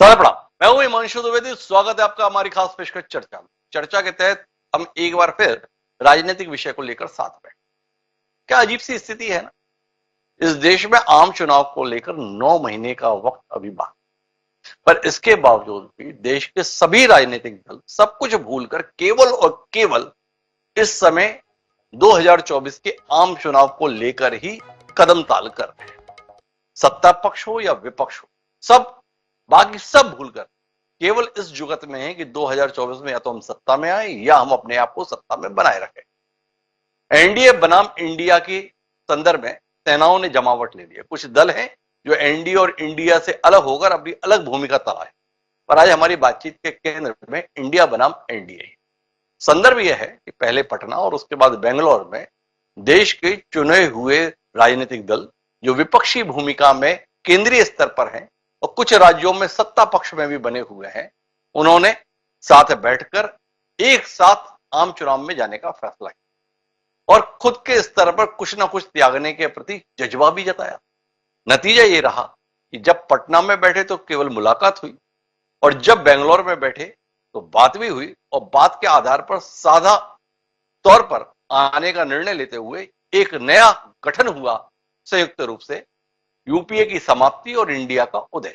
सारा प्रणाम। मैं हूं हिमांशु द्विवेदी। स्वागत है आपका हमारी खास पेशकश चर्चा में। चर्चा के तहत हम एक बार फिर राजनीतिक विषय को लेकर साथ बैठे। क्या अजीब सी स्थिति है ना, इस देश में आम चुनाव को लेकर 9 महीने का वक्त अभी बाकी, पर इसके बावजूद भी देश के सभी राजनीतिक दल सब कुछ भूलकर केवल और केवल इस समय 2024 के आम चुनाव को लेकर ही कदम ताल कर रहे हैं। सत्ता पक्ष हो या विपक्ष हो, सब बाकी सब भूलकर केवल इस जुगत में है कि 2024 में या तो हम सत्ता में आए या हम अपने आप को सत्ता में बनाए रखें। एनडीए बनाम इंडिया के संदर्भ में सेनाओं ने जमावट ले लिया। कुछ दल हैं जो एनडीए और इंडिया से अलग होकर अपनी अलग भूमिका तलाए, पर आज हमारी बातचीत के केंद्र में इंडिया बनाम एनडीए। संदर्भ यह है कि पहले पटना और उसके बाद बेंगलोर में देश के चुने हुए राजनीतिक दल जो विपक्षी भूमिका में केंद्रीय स्तर पर हैं और कुछ राज्यों में सत्ता पक्ष में भी बने हुए हैं, उन्होंने साथ बैठकर एक साथ आम चुनाव में जाने का फैसला किया और खुद के स्तर पर कुछ ना कुछ त्यागने के प्रति जज्बा भी जताया। नतीजा ये रहा कि जब पटना में बैठे तो केवल मुलाकात हुई और जब बेंगलोर में बैठे तो बात भी हुई और बात के आधार पर साधा तौर पर आने का निर्णय लेते हुए एक नया गठन हुआ, संयुक्त रूप से यूपीए की समाप्ति और इंडिया का उदय।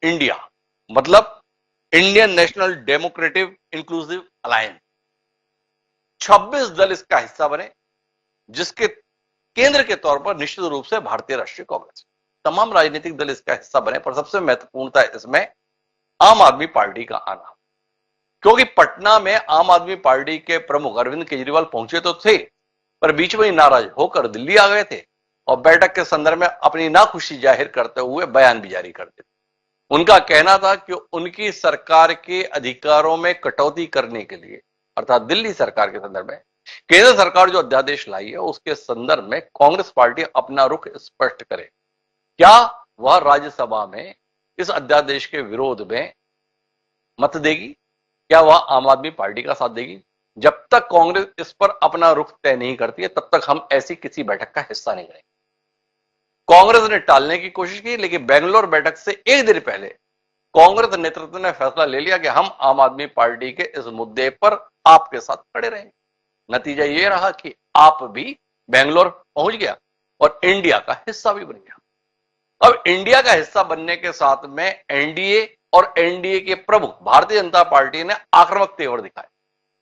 इंडिया मतलब Indian national democratic inclusive alliance. 26 दल इसका हिस्सा बने, जिसके केंद्र के तौर पर निश्चित रूप से भारतीय राष्ट्रीय कांग्रेस। तमाम राजनीतिक दल इसका हिस्सा बने, पर सबसे महत्वपूर्णता इसमें आम आदमी पार्टी का आना, क्योंकि पटना में आम आदमी पार्टी के प्रमुख अरविंद केजरीवाल पहुंचे तो थे, पर बीच में ही नाराज होकर दिल्ली आ गए थे और बैठक के संदर्भ में अपनी नाखुशी जाहिर करते हुए बयान भी जारी कर दिया। उनका कहना था कि उनकी सरकार के अधिकारों में कटौती करने के लिए, अर्थात दिल्ली सरकार के संदर्भ में केंद्र सरकार जो अध्यादेश लाई है उसके संदर्भ में कांग्रेस पार्टी अपना रुख स्पष्ट करे। क्या वह राज्यसभा में इस अध्यादेश के विरोध में मत देगी? क्या वह आम आदमी पार्टी का साथ देगी? जब तक कांग्रेस इस पर अपना रुख तय नहीं करती है, तब तक हम ऐसी किसी बैठक का हिस्सा नहीं बनेंगे। कांग्रेस ने टालने की कोशिश की, लेकिन बेंगलोर बैठक से एक दिन पहले कांग्रेस नेतृत्व ने फैसला ले लिया कि हम आम आदमी पार्टी के इस मुद्दे पर आपके साथ खड़े रहेंगे। नतीजा यह रहा कि आप भी बेंगलोर पहुंच गया और इंडिया का हिस्सा भी बन गया। अब इंडिया का हिस्सा बनने के साथ में एनडीए और एनडीए के प्रमुख भारतीय जनता पार्टी ने आक्रामक तेवर दिखाए।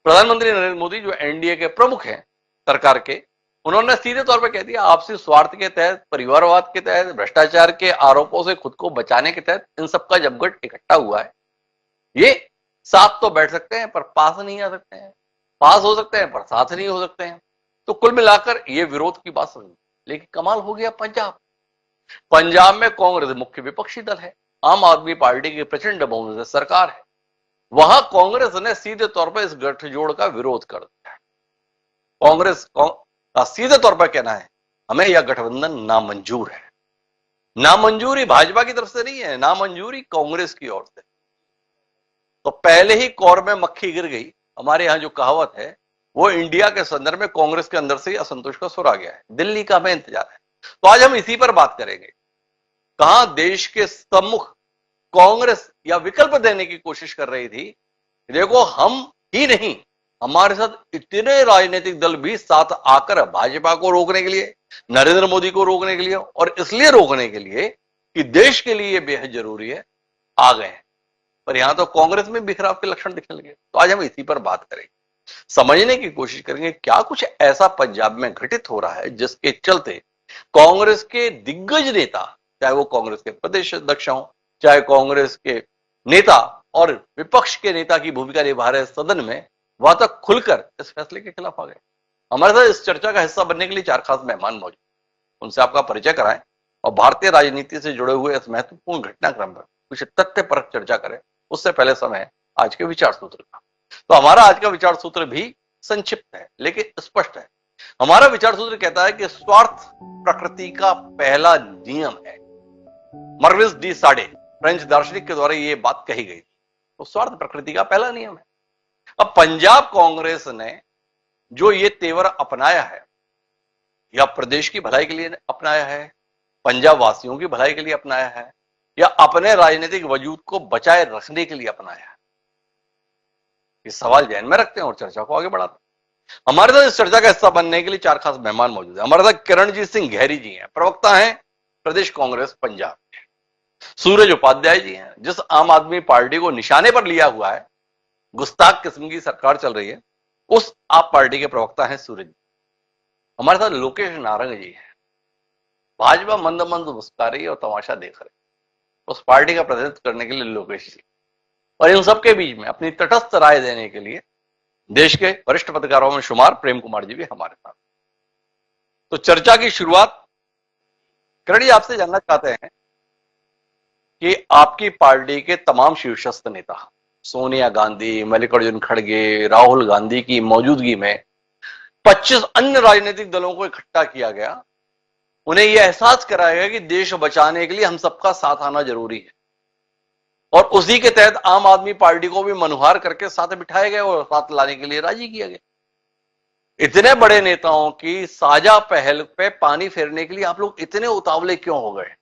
प्रधानमंत्री नरेंद्र मोदी जो एनडीए के प्रमुख हैं सरकार के, उन्होंने सीधे तौर पर कह दिया आपसी स्वार्थ के तहत, परिवारवाद के तहत, भ्रष्टाचार के आरोपों से खुद को बचाने के तहत इन सबका जब गठ इकट्ठा हुआ है, ये साथ तो बैठ सकते हैं पर पास नहीं आ सकते हैं, पास हो सकते हैं पर साथ नहीं हो सकते हैं। तो कुल मिलाकर ये विरोध की बात समझ। लेकिन कमाल हो गया पंजाब में कांग्रेस मुख्य विपक्षी दल है, आम आदमी पार्टी की प्रचंड बहुमत से सरकार है। वहां कांग्रेस ने सीधे तौर पर इस गठजोड़ का विरोध कर दिया है। कांग्रेस का सीधे तौर पर कहना है हमें यह गठबंधन नामंजूर है। नामंजूरी भाजपा की तरफ से नहीं है, नामंजूरी कांग्रेस की ओर से। तो पहले ही कौर में मक्खी गिर गई। हमारे यहां जो कहावत है वो इंडिया के संदर्भ में कांग्रेस के अंदर से असंतोष का सुर आ गया है। दिल्ली का हमें इंतजार है। तो आज हम इसी पर बात करेंगे। कहां देश के सम्मुख कांग्रेस या विकल्प देने की कोशिश कर रही थी, देखो हम ही नहीं, हमारे साथ इतने राजनीतिक दल भी साथ आकर भाजपा को रोकने के लिए, नरेंद्र मोदी को रोकने के लिए, और इसलिए रोकने के लिए कि देश के लिए बेहद जरूरी है, आ गए हैं। पर यहां तो कांग्रेस में बिखराव के लक्षण दिखने लगे। तो आज हम इसी पर बात करेंगे, समझने की कोशिश करेंगे क्या कुछ ऐसा पंजाब में घटित हो रहा है जिसके चलते कांग्रेस के दिग्गज नेता, चाहे वो कांग्रेस के प्रदेश अध्यक्ष हों, चाहे कांग्रेस के नेता और विपक्ष के नेता की भूमिका निभा रहे सदन में, वहां तक खुलकर इस फैसले के खिलाफ आ गए। हमारे साथ इस चर्चा का हिस्सा बनने के लिए 4 खास मेहमान मौजूद, उनसे आपका परिचय कराएं और भारतीय राजनीति से जुड़े हुए इस महत्वपूर्ण घटनाक्रम पर कुछ तथ्य पर चर्चा करें। उससे पहले समय है आज के विचार सूत्र का। तो हमारा आज का विचार सूत्र भी संक्षिप्त है लेकिन स्पष्ट है। हमारा विचार सूत्र कहता है कि स्वार्थ प्रकृति का पहला नियम है। मर्विस डी साडे, फ्रेंच दार्शनिक के द्वारा यह बात कही गई। तो स्वार्थ प्रकृति का पहला नियम है। अब पंजाब कांग्रेस ने जो ये तेवर अपनाया है, या प्रदेश की भलाई के लिए अपनाया है, पंजाब वासियों की भलाई के लिए अपनाया है, या अपने राजनीतिक वजूद को बचाए रखने के लिए अपनाया? ये सवाल ध्यान में रखते हैं और चर्चा को आगे बढ़ाते हैं। हमारे साथ इस चर्चा का हिस्सा बनने के लिए 4 खास मेहमान मौजूद हैं। हमारे साथ किरणजीत सिंह गहरी जी हैं, प्रवक्ता हैं प्रदेश कांग्रेस पंजाब के। सूरज उपाध्याय जी हैं, जिस आम आदमी पार्टी को निशाने पर लिया हुआ है, गुस्ताख किस्म की सरकार चल रही है, उस आप पार्टी के प्रवक्ता हैं सूरज जी। हमारे साथ लोकेश नारंग जी हैं, भाजपा मंद मंद मुस्कुरा रही है और तमाशा देख रही है, उस पार्टी का प्रतिनिधित्व करने के लिए लोकेश जी। और इन सबके बीच में अपनी तटस्थ राय देने के लिए देश के वरिष्ठ पत्रकारों में शुमार प्रेम कुमार जी भी हमारे साथ। तो चर्चा की शुरुआत किरण जी आपसे जानना चाहते हैं कि आपकी पार्टी के तमाम शीर्षस्थ नेता सोनिया गांधी, मल्लिकार्जुन खड़गे, राहुल गांधी की मौजूदगी में 25 अन्य राजनीतिक दलों को इकट्ठा किया गया। उन्हें यह एहसास कराया गया कि देश बचाने के लिए हम सबका साथ आना जरूरी है, और उसी के तहत आम आदमी पार्टी को भी मनुहार करके साथ बिठाए गए और साथ लाने के लिए राजी किया गया। इतने बड़े नेताओं की साझा पहल पे पानी फेरने के लिए आप लोग इतने उतावले क्यों हो गए?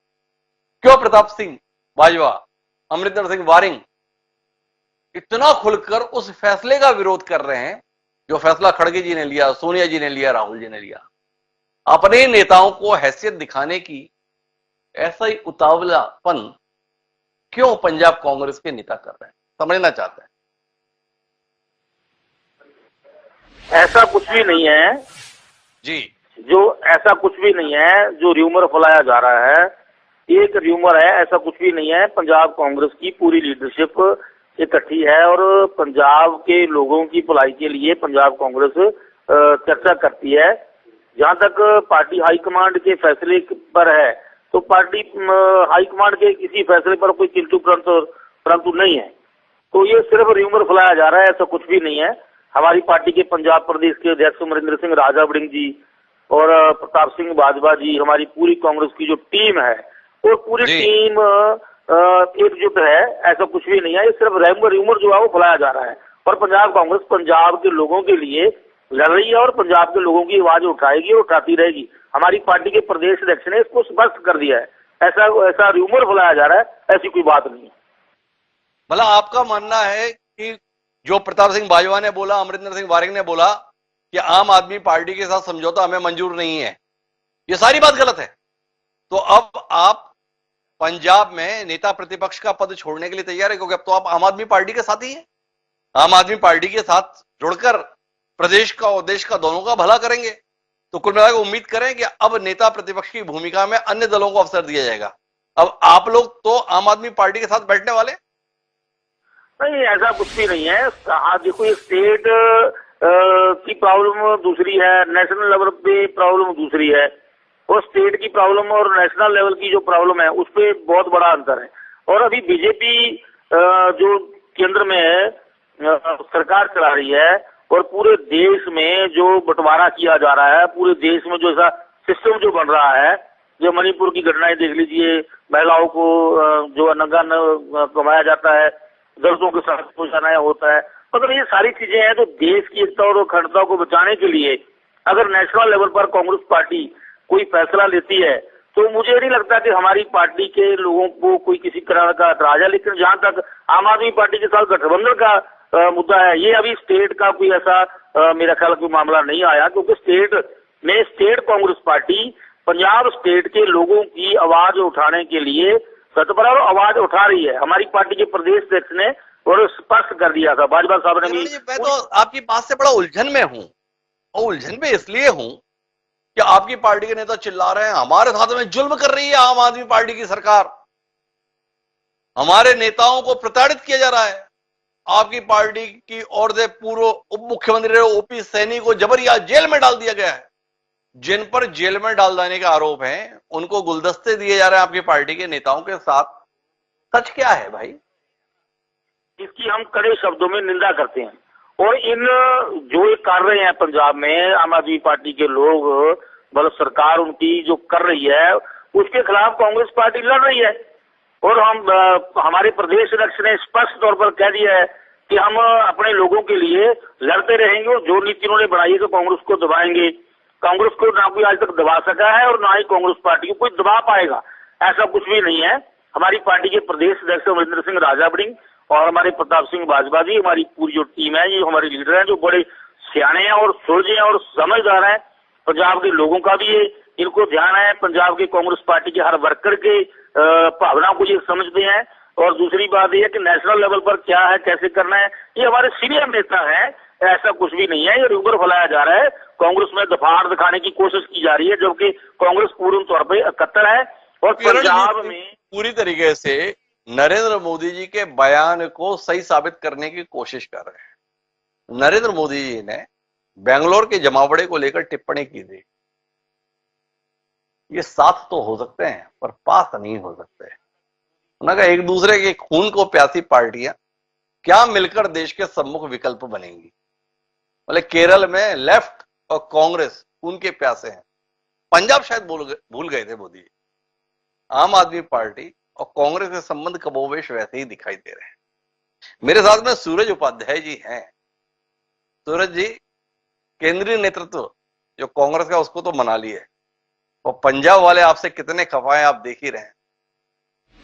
क्यों प्रताप सिंह बाजवा, अमरिंदर सिंह वारिंग इतना खुलकर उस फैसले का विरोध कर रहे हैं जो फैसला खड़गे जी ने लिया, सोनिया जी ने लिया, राहुल जी ने लिया? अपने नेताओं को हैसियत दिखाने की ऐसा ही उतावलापन क्यों पंजाब कांग्रेस के नेता कर रहे हैं, समझना चाहते हैं। ऐसा कुछ भी नहीं है जी, ऐसा कुछ भी नहीं है जो र्यूमर फैलाया जा रहा है। एक र्यूमर है, ऐसा कुछ भी नहीं है। पंजाब कांग्रेस की पूरी लीडरशिप इकट्ठी है और पंजाब के लोगों की भलाई के लिए पंजाब कांग्रेस चर्चा करती है। जहां तक पार्टी हाईकमांड के फैसले पर है, तो पार्टी हाईकमांड के किसी फैसले पर कोई किंतु परंतु नहीं है। तो ये सिर्फ र्यूमर फैलाया जा रहा है, ऐसा कुछ भी नहीं है। हमारी पार्टी के पंजाब प्रदेश के अध्यक्ष अमरिंदर सिंह राजा वड़िंग जी और प्रताप सिंह बाजवा जी, हमारी पूरी कांग्रेस की जो टीम है, वो पूरी टीम एकजुट है। ऐसा कुछ भी नहीं है, ये सिर्फ र्यूमर जो है वो फैलाया जा रहा है। और पंजाब कांग्रेस पंजाब के लोगों के लिए लड़ रही है और पंजाब के लोगों की आवाज उठाएगी और उठाती रहेगी। हमारी पार्टी के प्रदेश अध्यक्ष ने इसको स्पष्ट कर दिया है। ऐसा र्यूमर फैलाया जा रहा है, ऐसी कोई बात नहीं है। मतलब आपका मानना है कि जो प्रताप सिंह बाजवा ने बोला, अमरिंदर सिंह वारिंग ने बोला कि आम आदमी पार्टी के साथ समझौता हमें मंजूर नहीं है, ये सारी बात गलत है। तो अब आप पंजाब में नेता प्रतिपक्ष का पद छोड़ने के लिए तैयार है, क्योंकि अब तो आप आम आदमी पार्टी के साथ ही हैं। आम आदमी पार्टी के साथ जुड़कर प्रदेश का और देश का दोनों का भला करेंगे। तो कुल मिलाकर उम्मीद करें कि अब नेता प्रतिपक्ष की भूमिका में अन्य दलों को अवसर दिया जाएगा। अब आप लोग तो आम आदमी पार्टी के साथ बैठने वाले नहीं, ऐसा कुछ भी नहीं है। देखो, ये स्टेट की प्रॉब्लम दूसरी है, नेशनल लेवल पे प्रॉब्लम दूसरी है। और स्टेट की प्रॉब्लम और नेशनल लेवल की जो प्रॉब्लम है, उस पे बहुत बड़ा अंतर है। और अभी बीजेपी जो केंद्र में है, सरकार चला रही है, और पूरे देश में जो बंटवारा किया जा रहा है, पूरे देश में जो ऐसा सिस्टम जो बन रहा है, जो मणिपुर की घटनाएं देख लीजिए, महिलाओं को जो नंगा कमाया जाता है, दर्दों के साथ पहुंचाना होता है, मतलब ये सारी चीजें हैं। तो देश की एकता और अखंडता को बचाने के लिए अगर नेशनल लेवल पर कांग्रेस पार्टी कोई फैसला लेती है, तो मुझे नहीं लगता कि हमारी पार्टी के लोगों को कोई किसी तरह का एतराज है। लेकिन जहां तक आम आदमी पार्टी के साथ गठबंधन का मुद्दा है, ये अभी स्टेट का कोई ऐसा मेरा ख्याल कोई मामला नहीं आया, क्योंकि स्टेट में state Congress party Punjab state के लोगों की आवाज उठाने के लिए सतबरा आवाज उठा रही है। हमारी पार्टी के प्रदेश अध्यक्ष ने और स्पष्ट कर दिया था, बाजवा साहब ने भी। मैं तो आपकी बात से बड़ा उलझन में हूं, और उलझन में इसलिए हूं कि आपकी पार्टी के नेता चिल्ला रहे हैं हमारे साथ में जुल्म कर रही है आम आदमी पार्टी की सरकार, हमारे नेताओं को प्रताड़ित किया जा रहा है। आपकी पार्टी की ओर से पूर्व उप मुख्यमंत्री ओपी सैनी को जबरिया जेल में डाल दिया गया है। जिन पर जेल में डाल देने के आरोप हैं, उनको गुलदस्ते दिए जा रहे हैं आपकी पार्टी के नेताओं के साथ। सच क्या है भाई? इसकी हम कड़े शब्दों में निंदा करते हैं। और इन जो कर रहे हैं पंजाब में आम आदमी पार्टी के लोग, मतलब सरकार उनकी जो कर रही है, उसके खिलाफ कांग्रेस पार्टी लड़ रही है। और हमारे प्रदेश अध्यक्ष ने स्पष्ट तौर पर कह दिया है कि हम अपने लोगों के लिए लड़ते रहेंगे, और जो नीति उन्होंने बनाई है तो कांग्रेस को दबाएंगे। कांग्रेस को ना कोई आज तक दबा सका है और ना ही कांग्रेस पार्टी को कोई दबा पाएगा, ऐसा कुछ भी नहीं है। हमारी पार्टी के प्रदेश अध्यक्ष अमरिंदर सिंह राजा बड़िंग और हमारे प्रताप सिंह बाजवा जी, हमारी पूरी जो टीम है, ये हमारे लीडर हैं जो बड़े सियाने हैं और सुलझे हैं और समझदार हैं। पंजाब के लोगों का भी ये इनको ध्यान है, पंजाब के कांग्रेस पार्टी के हर वर्कर के भावना को ये समझते हैं। और दूसरी बात यह है कि नेशनल लेवल पर क्या है, कैसे करना है, ये हमारे सीनियर नेता हैं, ऐसा कुछ भी नहीं है। ये रूबर फैलाया जा रहा है, कांग्रेस में दफाड़ दिखाने की कोशिश की जा रही है, जबकि कांग्रेस पूर्ण तौर पर इकट्ठा है। और पंजाब में पूरी तरीके से नरेंद्र मोदी जी के बयान को सही साबित करने की कोशिश कर रहे हैं। नरेंद्र मोदी जी ने बेंगलोर के जमावड़े को लेकर टिप्पणी की थी, ये साथ तो हो सकते हैं पर पास नहीं हो सकते। उन्होंने कहा एक दूसरे के खून को प्यासी पार्टियां क्या मिलकर देश के सम्मुख विकल्प बनेंगी। बोले केरल में लेफ्ट और कांग्रेस उनके प्यासे हैं। पंजाब शायद भूल गए थे मोदी जी। आम आदमी पार्टी और कांग्रेस के संबंध कमोबेश वैसे ही दिखाई दे रहे हैं। मेरे साथ में सूरज उपाध्याय जी हैं। सूरज जी, केंद्रीय नेतृत्व जो कांग्रेस का उसको तो मना लिए, और पंजाब वाले आपसे कितने खफा हैं आप देख ही रहे हैं।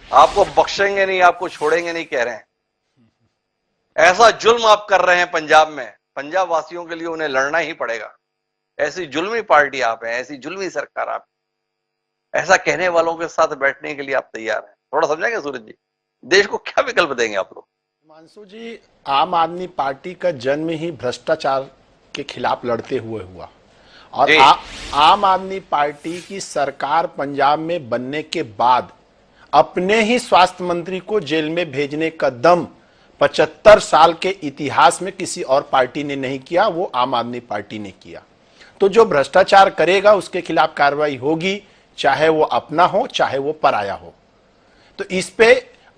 आपको बख्शेंगे नहीं, आपको छोड़ेंगे नहीं कह रहे हैं। ऐसा जुल्म आप कर रहे हैं पंजाब में, पंजाब वासियों के लिए उन्हें लड़ना ही पड़ेगा। ऐसी जुल्मी पार्टी आप हैं, ऐसी जुल्मी सरकार आप, ऐसा कहने वालों के साथ बैठने के लिए आप तैयार हैं। थोड़ा समझेंगे सूरज जी, देश को क्या विकल्प देंगे आप लोग? हिमांशु जी, आम आदमी पार्टी का जन्म ही भ्रष्टाचार के खिलाफ लड़ते हुए हुआ और आम आदमी पार्टी की सरकार पंजाब में बनने के बाद अपने ही स्वास्थ्य मंत्री को जेल में भेजने का दम 75 साल के इतिहास में किसी और पार्टी ने नहीं किया, वो आम आदमी पार्टी ने किया। तो जो भ्रष्टाचार करेगा उसके खिलाफ कार्रवाई होगी, चाहे वो अपना हो चाहे वो पराया हो। तो इस पे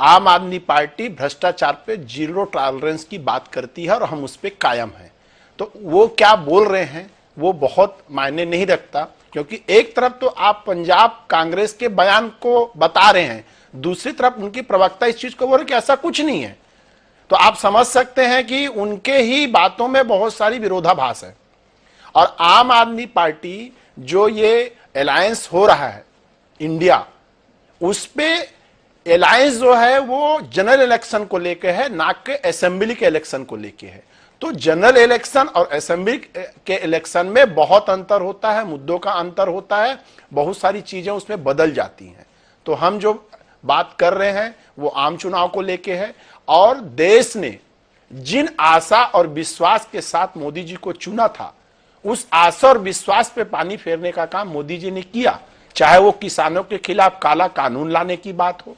आम आदमी पार्टी भ्रष्टाचार पे जीरो टॉलरेंस की बात करती है और हम उस पे कायम हैं। तो वो क्या बोल रहे हैं वो बहुत मायने नहीं रखता, क्योंकि एक तरफ तो आप पंजाब कांग्रेस के बयान को बता रहे हैं, दूसरी तरफ उनकी प्रवक्ता इस चीज को बोल रहे कि ऐसा कुछ नहीं है। तो आप समझ सकते हैं कि उनके ही बातों में बहुत सारी विरोधाभास है। और आम आदमी पार्टी जो ये अलायंस हो रहा है इंडिया, उस पे अलायंस जो है वो जनरल इलेक्शन को लेके है, ना कि असेंबली के इलेक्शन को लेके है। तो जनरल इलेक्शन और असेंबली के इलेक्शन में बहुत अंतर होता है, मुद्दों का अंतर होता है, बहुत सारी चीजें उसमें बदल जाती हैं। तो हम जो बात कर रहे हैं वो आम चुनाव को लेके है, और देश ने जिन आशा और विश्वास के साथ मोदी जी को चुना था, उस आशा और विश्वास पे पानी फेरने का काम मोदी जी ने किया। चाहे वो किसानों के खिलाफ काला कानून लाने की बात हो,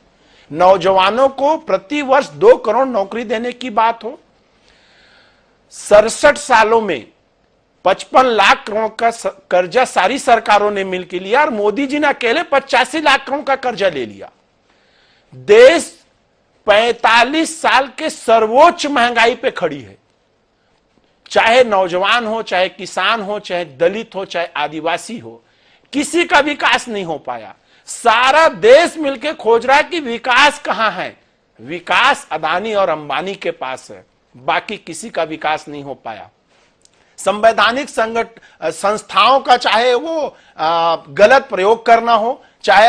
नौजवानों को प्रति वर्ष 2 करोड़ नौकरी देने की बात हो, 67 सालों में 55 लाख करोड़ का कर्जा सारी सरकारों ने मिलकर लिया और मोदी जी ने अकेले 85 लाख करोड़ का कर्जा ले लिया। देश 45 साल के सर्वोच्च महंगाई पे खड़ी है। चाहे नौजवान हो, चाहे किसान हो, चाहे दलित हो, चाहे आदिवासी हो, किसी का विकास नहीं हो पाया। सारा देश मिलकर खोज रहा है कि विकास कहां है। विकास अदानी और अंबानी के पास है, बाकी किसी का विकास नहीं हो पाया। संवैधानिक संस्थाओं का चाहे वो गलत प्रयोग करना हो, चाहे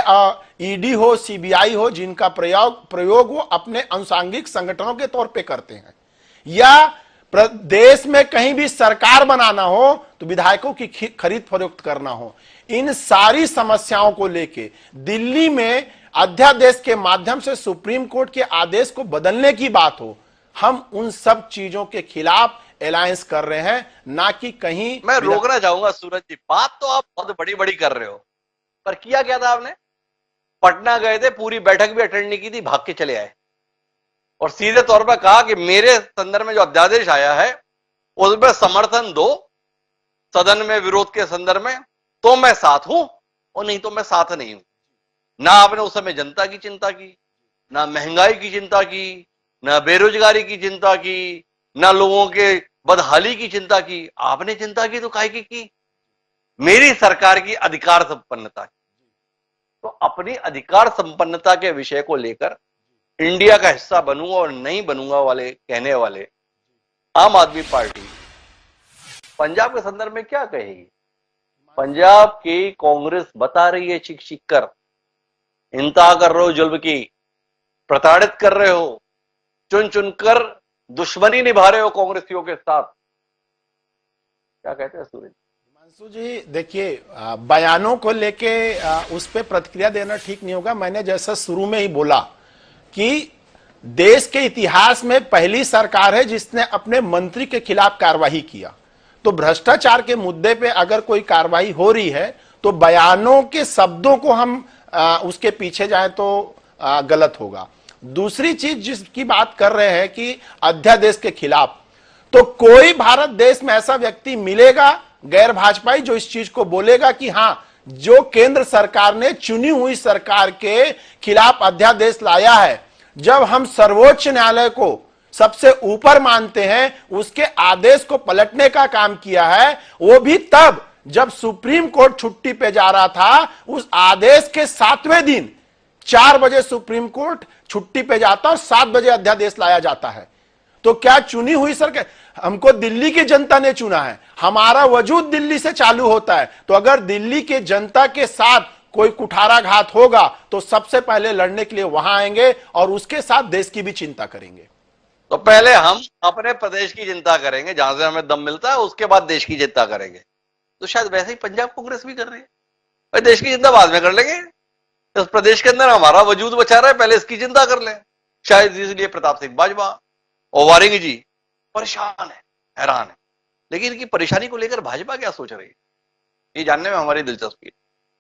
ईडी हो, सीबीआई हो, जिनका प्रयोग वो अपने अनुसांगिक संगठनों के तौर पे करते हैं, या देश में कहीं भी सरकार बनाना हो तो विधायकों की खरीद फरोख्त करना हो, इन सारी समस्याओं को लेके दिल्ली में अध्यादेश के माध्यम से सुप्रीम कोर्ट के आदेश को बदलने की बात हो, हम उन सब चीजों के खिलाफ अलायंस कर रहे हैं, ना कि कहीं। मैं रोकना चाहूंगा सूरज जी, बात तो आप बहुत बड़ी बड़ी कर रहे हो, पर किया क्या था आपने? पटना गए थे, पूरी बैठक भी अटेंड नहीं की थी, भाग के चले आए और सीधे तौर पर कहा कि मेरे संदर्भ में जो अध्यादेश आया है उसमें समर्थन दो, सदन में विरोध के संदर्भ में तो मैं साथ हूं और नहीं तो मैं साथ नहीं हूं। ना आपने उस समय जनता की चिंता की, ना महंगाई की चिंता की, ना बेरोजगारी की चिंता की, ना लोगों के बदहाली की चिंता की। आपने चिंता की तो काहे की? मेरी सरकार की अधिकार संपन्नता की। तो अपनी अधिकार संपन्नता के विषय को लेकर इंडिया का हिस्सा बनूंगा और नहीं बनूंगा वाले कहने वाले आम आदमी पार्टी पंजाब के संदर्भ में क्या कहेगी? पंजाब की कांग्रेस बता रही है चीख चीख कर, इंतहा कर रहे हो जुल्म की, प्रताड़ित कर रहे हो, चुन चुनकर दुश्मनी निभा रहे हो कांग्रेसियों के साथ। क्या कहते हैं सूरज? हिमांशु जी देखिए, बयानों को लेके उस पर प्रतिक्रिया देना ठीक नहीं होगा। मैंने जैसा शुरू में ही बोला कि देश के इतिहास में पहली सरकार है जिसने अपने मंत्री के खिलाफ कार्रवाई किया। तो भ्रष्टाचार के मुद्दे पे अगर कोई कार्रवाई हो रही है तो बयानों के शब्दों को हम उसके पीछे जाएं तो गलत होगा। दूसरी चीज जिसकी बात कर रहे हैं कि अध्यादेश के खिलाफ, तो कोई भारत देश में ऐसा व्यक्ति मिलेगा गैर भाजपाई जो इस चीज को बोलेगा कि हां, जो केंद्र सरकार ने चुनी हुई सरकार के खिलाफ अध्यादेश लाया है, जब हम सर्वोच्च न्यायालय को सबसे ऊपर मानते हैं, उसके आदेश को पलटने का काम किया है, वो भी तब जब सुप्रीम कोर्ट छुट्टी पे जा रहा था। उस आदेश के 7वें दिन 4 बजे सुप्रीम कोर्ट छुट्टी पे जाता और 7 बजे अध्यादेश लाया जाता है। तो क्या चुनी हुई सरकार, हमको दिल्ली की जनता ने चुना है, हमारा वजूद दिल्ली से चालू होता है। तो अगर दिल्ली के जनता के साथ कोई कुठाराघात होगा तो सबसे पहले लड़ने के लिए वहां आएंगे और उसके साथ देश की भी चिंता करेंगे। तो पहले हम अपने प्रदेश की चिंता करेंगे, जहां से हमें दम मिलता है, उसके बाद देश की चिंता करेंगे। तो शायद वैसे ही पंजाब कांग्रेस भी कर रही है, भाई देश की चिंता बाद में कर लेंगे, इस प्रदेश के अंदर हमारा वजूद बचा रहा है, पहले इसकी चिंता कर लें। शायद इसलिए प्रताप सिंह बाजवा और वारिंग जी परेशान है, हैरान है। लेकिन इनकी परेशानी को लेकर भाजपा क्या सोच रही है, ये जानने में हमारी दिलचस्पी है।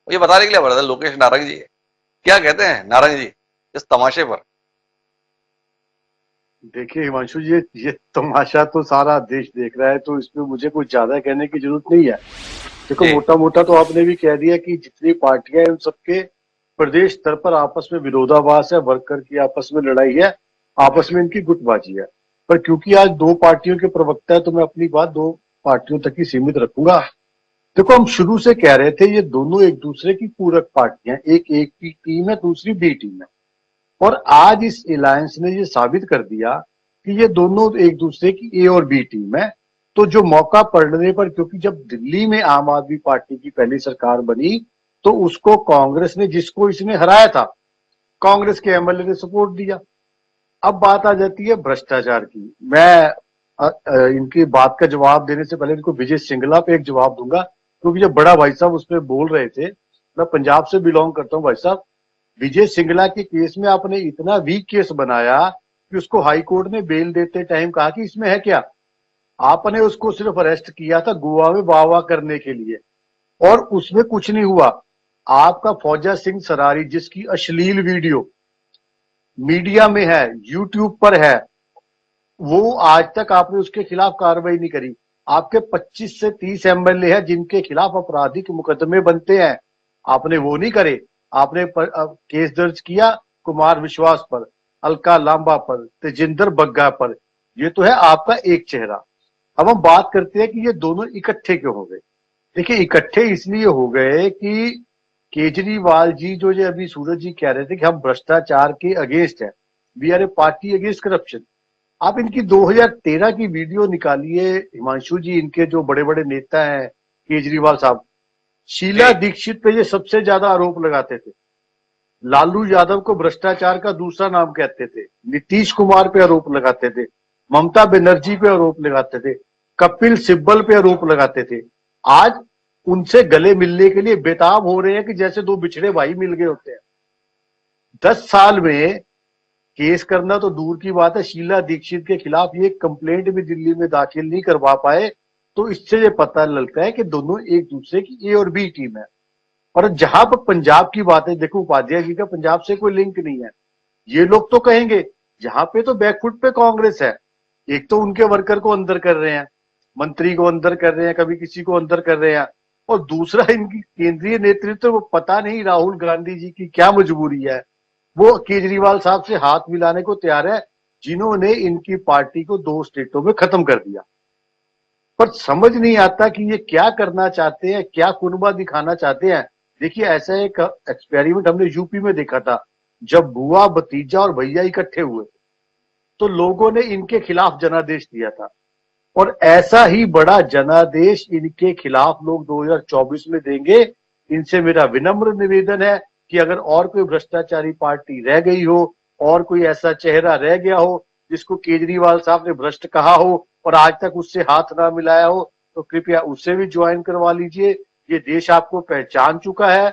ये बताने के लिए बता लोकेश नारंग जी है, क्या कहते हैं नारंग जी इस तमाशे पर? देखिए हिमांशु जी, ये तमाशा तो सारा देश देख रहा है, तो इसमें मुझे कुछ ज्यादा कहने की जरूरत नहीं है। देखो मोटा मोटा तो आपने भी कह दिया कि जितनी पार्टियां हैं उन सबके प्रदेश स्तर पर आपस में विरोधाभास है, वर्कर की आपस में लड़ाई है, आपस में इनकी गुटबाजी है। पर क्योंकि आज 2 पार्टियों के प्रवक्ता है तो मैं अपनी बात 2 पार्टियों तक ही सीमित रखूंगा। देखो हम शुरू से कह रहे थे ये दोनों एक दूसरे की पूरक पार्टियां, एक की टीम है, दूसरी बी टीम है। और आज इस अलायंस ने ये साबित कर दिया कि ये दोनों एक दूसरे की ए और बी टीम है। तो जो मौका पड़ने पर, क्योंकि जब दिल्ली में आम आदमी पार्टी की पहली सरकार बनी तो उसको कांग्रेस ने, जिसको इसने हराया था, कांग्रेस के एमएलए ने सपोर्ट दिया। अब बात आ जाती है भ्रष्टाचार की। मैं इनकी बात का जवाब देने से पहले इनको विजय सिंगला पे एक जवाब दूंगा, क्योंकि जब बड़ा भाई साहब उसमें बोल रहे थे, मैं पंजाब से बिलोंग करता हूं भाई साहब, विजय सिंगला के केस में आपने इतना वीक केस बनाया कि उसको हाई कोर्ट ने बेल देते टाइम कहा कि इसमें है क्या। आपने उसको सिर्फ अरेस्ट किया था गोवा में वाह वाह करने के लिए, और उसमें कुछ नहीं हुआ। आपका फौजा सिंह सरारी, जिसकी अश्लील वीडियो मीडिया में है, यूट्यूब पर है, वो आज तक आपने उसके खिलाफ कार्रवाई नहीं करी। आपके 25 से 30 एमएलए हैं जिनके खिलाफ आपराधिक मुकदमे बनते हैं, आपने वो नहीं करे। आपने केस दर्ज किया कुमार विश्वास पर, अलका लांबा पर, तेजिंदर बग्गा पर। ये तो है आपका एक चेहरा। अब हम बात करते हैं कि ये दोनों इकट्ठे क्यों हो गए। देखिए इकट्ठे इसलिए हो गए कि केजरीवाल जी, जो ये अभी सूरज जी कह रहे थे कि हम भ्रष्टाचार के अगेंस्ट है, we are a party against corruption. आप इनकी 2013 की वीडियो निकालिए हिमांशु जी, इनके जो बड़े बड़े नेता हैं केजरीवाल साहब, शीला दीक्षित पे ये सबसे ज्यादा आरोप लगाते थे, लालू यादव को भ्रष्टाचार का दूसरा नाम कहते थे, नीतीश कुमार पे आरोप लगाते थे, ममता बनर्जी पे आरोप लगाते थे, कपिल सिब्बल पे आरोप लगाते थे। आज उनसे गले मिलने के लिए बेताब हो रहे हैं कि जैसे 2 बिछड़े भाई मिल गए होते हैं। 10 साल में केस करना तो दूर की बात है, शीला दीक्षित के खिलाफ ये कंप्लेंट भी दिल्ली में दाखिल नहीं करवा पाए। तो इससे ये पता लगता है कि दोनों एक दूसरे की ए और बी टीम है। और जहां पर पंजाब की बात है, देखो उपाध्याय जी का पंजाब से कोई लिंक नहीं है। ये लोग तो कहेंगे जहां पे तो बैकफुट पे कांग्रेस है, एक तो उनके वर्कर को अंदर कर रहे हैं, मंत्री को अंदर कर रहे हैं, कभी किसी को अंदर कर रहे हैं, और दूसरा इनकी केंद्रीय नेतृत्व, वो पता नहीं राहुल गांधी जी की क्या मजबूरी है, वो केजरीवाल साहब से हाथ मिलाने को तैयार है, जिन्होंने इनकी पार्टी को 2 स्टेटों में खत्म कर दिया। पर समझ नहीं आता कि ये क्या करना चाहते हैं, क्या कुनबा दिखाना चाहते हैं। देखिए ऐसा एक एक्सपेरिमेंट हमने यूपी में देखा था, जब बुआ, भतीजा और भैया इकट्ठे हुए तो लोगों ने इनके खिलाफ जनादेश दिया था। और ऐसा ही बड़ा जनादेश इनके खिलाफ लोग 2024 में देंगे। इनसे मेरा विनम्र निवेदन है कि अगर और कोई भ्रष्टाचारी पार्टी रह गई हो और कोई ऐसा चेहरा रह गया हो जिसको केजरीवाल साहब ने भ्रष्ट कहा हो और आज तक उससे हाथ ना मिलाया हो, तो कृपया उससे भी ज्वाइन करवा लीजिए। ये देश आपको पहचान चुका है।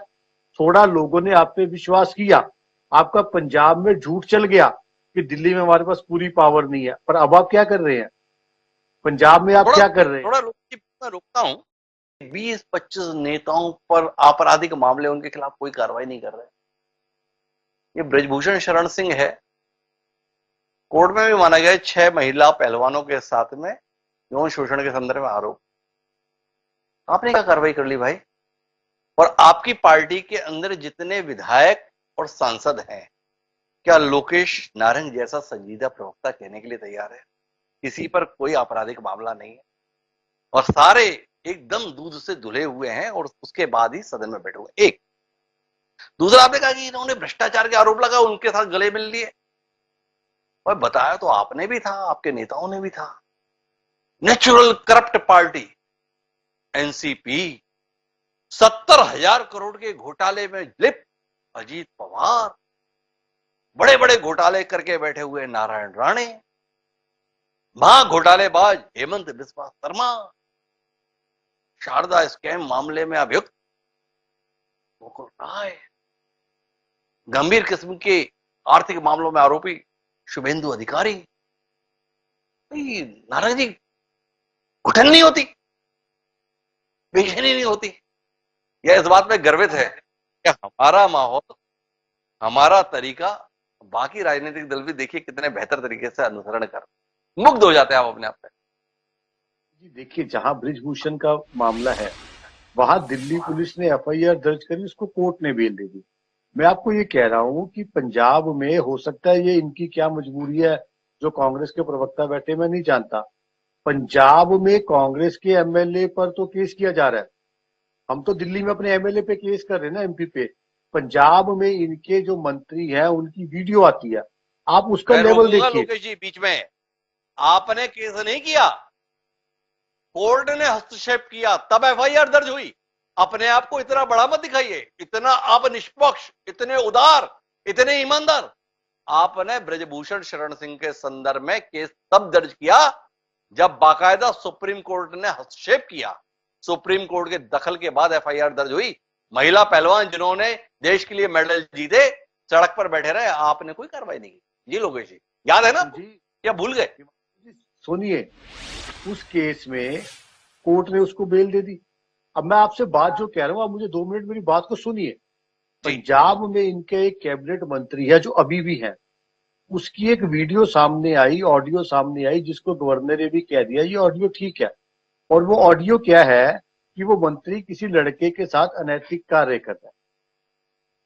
थोड़ा लोगों ने आप पे विश्वास किया, आपका पंजाब में झूठ चल गया कि दिल्ली में हमारे पास पूरी पावर नहीं है, पर अब आप क्या कर रहे हैं? पंजाब में आप क्या कर रहे हैं? थोड़ा मैं रोकता हूं। 20-25 नेताओं पर आपराधिक मामले, उनके खिलाफ कोई कार्रवाई नहीं कर रहे। ये ब्रजभूषण शरण सिंह है, कोर्ट में भी माना गया 6 महिला पहलवानों के साथ में यौन शोषण के संदर्भ में आरोप। आपने क्या कार्रवाई कर ली भाई? और आपकी पार्टी के अंदर जितने विधायक और सांसद हैं, क्या लोकेश नारंग जैसा संजीदा प्रवक्ता कहने के लिए तैयार है किसी पर कोई आपराधिक मामला नहीं है? और सारे एकदम दूध से धुले हुए हैं और उसके बाद ही सदन में बैठे हुए। एक दूसरा, आपने कहा कि इन्होंने भ्रष्टाचार के आरोप लगा, उनके साथ गले मिल लिए। और बताया तो आपने भी था, आपके नेताओं ने भी था। Natural corrupt party NCP, 70,000 crore के घोटाले में लिप्त अजीत पवार, बड़े बड़े घोटाले करके बैठे हुए नारायण राणे, महा घोटालेबाज हेमंत बिस्वा शर्मा, शारदा स्कैम मामले में अभियुक्त मुकुल राय, गंभीर किस्म के आर्थिक मामलों में आरोपी शुभेंदु अधिकारी। नारायण जी, घुटन नहीं होती, बेचैनी नहीं होती? यह इस बात में गर्वित है कि हमारा माहौल, हमारा तरीका बाकी राजनीतिक दल भी देखिए कितने बेहतर तरीके से अनुसरण कर, मुग्ध हो जाते हैं आप अपने आप पे। जी देखिए, जहां ब्रिजभूषण का मामला है वहां दिल्ली पुलिस ने एफआईआर दर्ज करी, उसको कोर्ट ने बेल दे दी। मैं आपको ये कह रहा हूं कि पंजाब में हो सकता है, ये इनकी क्या मजबूरी है जो कांग्रेस के प्रवक्ता बैठे, मैं नहीं जानता। पंजाब में कांग्रेस के एमएलए पर तो केस किया जा रहा है। हम तो दिल्ली में अपने एमएलए पे केस कर रहे हैं ना, एमपी पे। पंजाब में इनके जो मंत्री हैं उनकी वीडियो आती है, आप उसका लेवल देखिए। लोकेश जी, बीच में आपने केस नहीं किया, कोर्ट ने हस्तक्षेप किया, तब एफआईआर दर्ज हुई। अपने आप को इतना बड़ा मत दिखाइए, इतना आप निष्पक्ष, इतने उदार, इतने ईमानदार। आपने ब्रजभूषण शरण सिंह के संदर्भ में केस तब दर्ज किया जब बाकायदा सुप्रीम कोर्ट ने हस्तक्षेप किया। सुप्रीम कोर्ट के दखल के बाद एफआईआर दर्ज हुई। महिला पहलवान जिन्होंने देश के लिए मेडल जीते सड़क पर बैठे रहे, आपने कोई कार्रवाई नहीं की। जी लोकेश जी, याद है ना? क्या भूल गए? सुनिए, उस केस में कोर्ट ने उसको बेल दे दी। अब मैं आपसे बात जो कह रहा हूं, आप मुझे 2 मिनट मेरी बात को सुनिए। पंजाब में इनके एक कैबिनेट मंत्री है जो अभी भी है, उसकी एक वीडियो सामने आई, ऑडियो सामने आई, जिसको गवर्नर ने भी कह दिया ये ऑडियो ठीक है। और वो ऑडियो क्या है कि वो मंत्री किसी लड़के के साथ अनैतिक कार्य कर रहा है।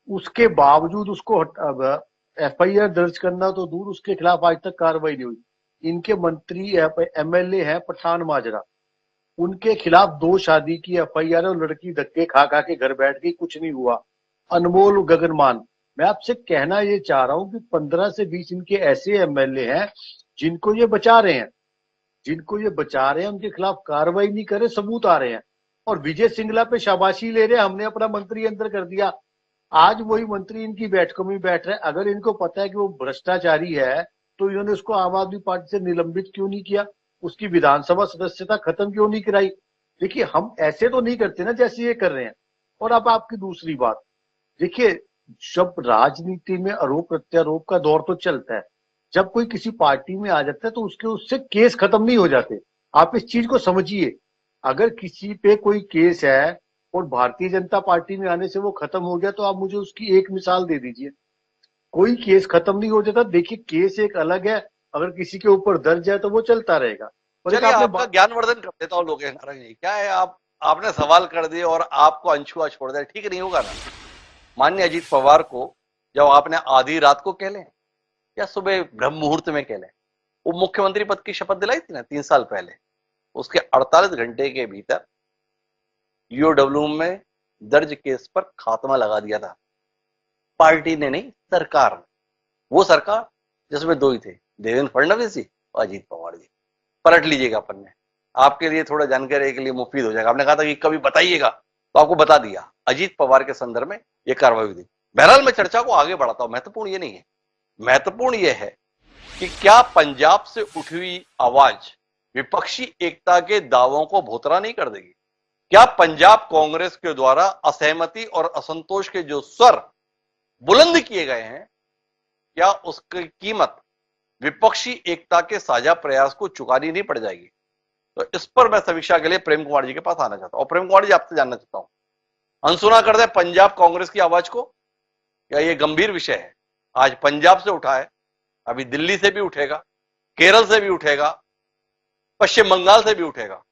उसके बावजूद उसको एफआईआर दर्ज करना तो दूर, उसके खिलाफ आज तक कार्रवाई नहीं हुई। इनके मंत्री एमएलए हैं पठान माजरा, उनके खिलाफ 2 शादी की एफआईआर और लड़की धक्के खा खा के घर बैठ गई, कुछ नहीं हुआ। अनमोल गगनमान, मैं आपसे कहना ये चाह रहा हूं कि 15 से 20 इनके ऐसे एमएलए हैं जिनको ये बचा रहे हैं, उनके खिलाफ कार्रवाई नहीं करे, सबूत आ रहे हैं। और विजय सिंगला पे शाबाशी ले रहे हैं, हमने अपना मंत्री अंदर कर दिया। आज वही मंत्री इनकी बैठकों में बैठ रहे हैं। अगर इनको पता है कि वो भ्रष्टाचारी है तो इन्होंने उसको आम आदमी पार्टी से निलंबित क्यों नहीं किया, उसकी विधानसभा सदस्यता खत्म क्यों नहीं कराई? देखिए, हम ऐसे तो नहीं करते ना जैसे ये कर रहे हैं। और अब आपकी दूसरी बात देखिए, जब राजनीति में आरोप प्रत्यारोप का दौर तो चलता है, जब कोई किसी पार्टी में आ जाता है तो उससे केस खत्म नहीं हो जाते। आप इस चीज को समझिए। अगर किसी पे कोई केस है और भारतीय जनता पार्टी में आने से वो खत्म हो गया, तो आप मुझे उसकी एक मिसाल दे दीजिए। कोई केस खत्म नहीं हो जाता। देखिए, केस एक अलग है, अगर किसी के ऊपर दर्ज है तो वो चलता रहेगा। आपका ज्ञानवर्धन कर देता हूँ लोकेश नारंग जी। क्या है, आपने सवाल कर दिए और आपको अनछुआ छोड़ दिया, ठीक नहीं होगा ना? माननीय अजीत पवार को जब आपने आधी रात को कह लें या सुबह ब्रह्म मुहूर्त में कह लें, वो मुख्यमंत्री पद की शपथ दिलाई थी ना 3 साल पहले, उसके 48 घंटे के भीतर ईओडब्ल्यू में दर्ज केस पर खात्मा लगा दिया था। पार्टी ने नहीं, सरकार ने। वो सरकार जिसमें 2 ही थे, देवेंद्र फडणवीस जी और अजीत पवार जी। पलट लीजिएगा पन्ने, आपके लिए थोड़ा जानकारी के लिए मुफीद हो जाएगा। आपने कहा था कि कभी बताइएगा, तो आपको बता दिया। अजीत पवार के संदर्भ में यह कार्रवाई हुई थी। बहरहाल मैं चर्चा को आगे बढ़ाता हूं, महत्वपूर्ण ये नहीं है। महत्वपूर्ण यह है कि क्या पंजाब से उठी हुई आवाज विपक्षी एकता के दावों को भोतरा नहीं कर देगी? क्या पंजाब कांग्रेस के द्वारा असहमति और असंतोष के जो स्वर बुलंद किए गए हैं, क्या उसकी कीमत विपक्षी एकता के साझा प्रयास को चुकानी नहीं पड़ जाएगी? तो इस पर मैं समीक्षा के लिए प्रेम कुमार जी के पास आना चाहता हूं। और प्रेम कुमार जी, आपसे जानना चाहता हूं, अनसुना कर दे पंजाब कांग्रेस की आवाज को, क्या यह गंभीर विषय है? आज पंजाब से उठा है, अभी दिल्ली से भी उठेगा, केरल से भी उठेगा, पश्चिम बंगाल से भी उठेगा,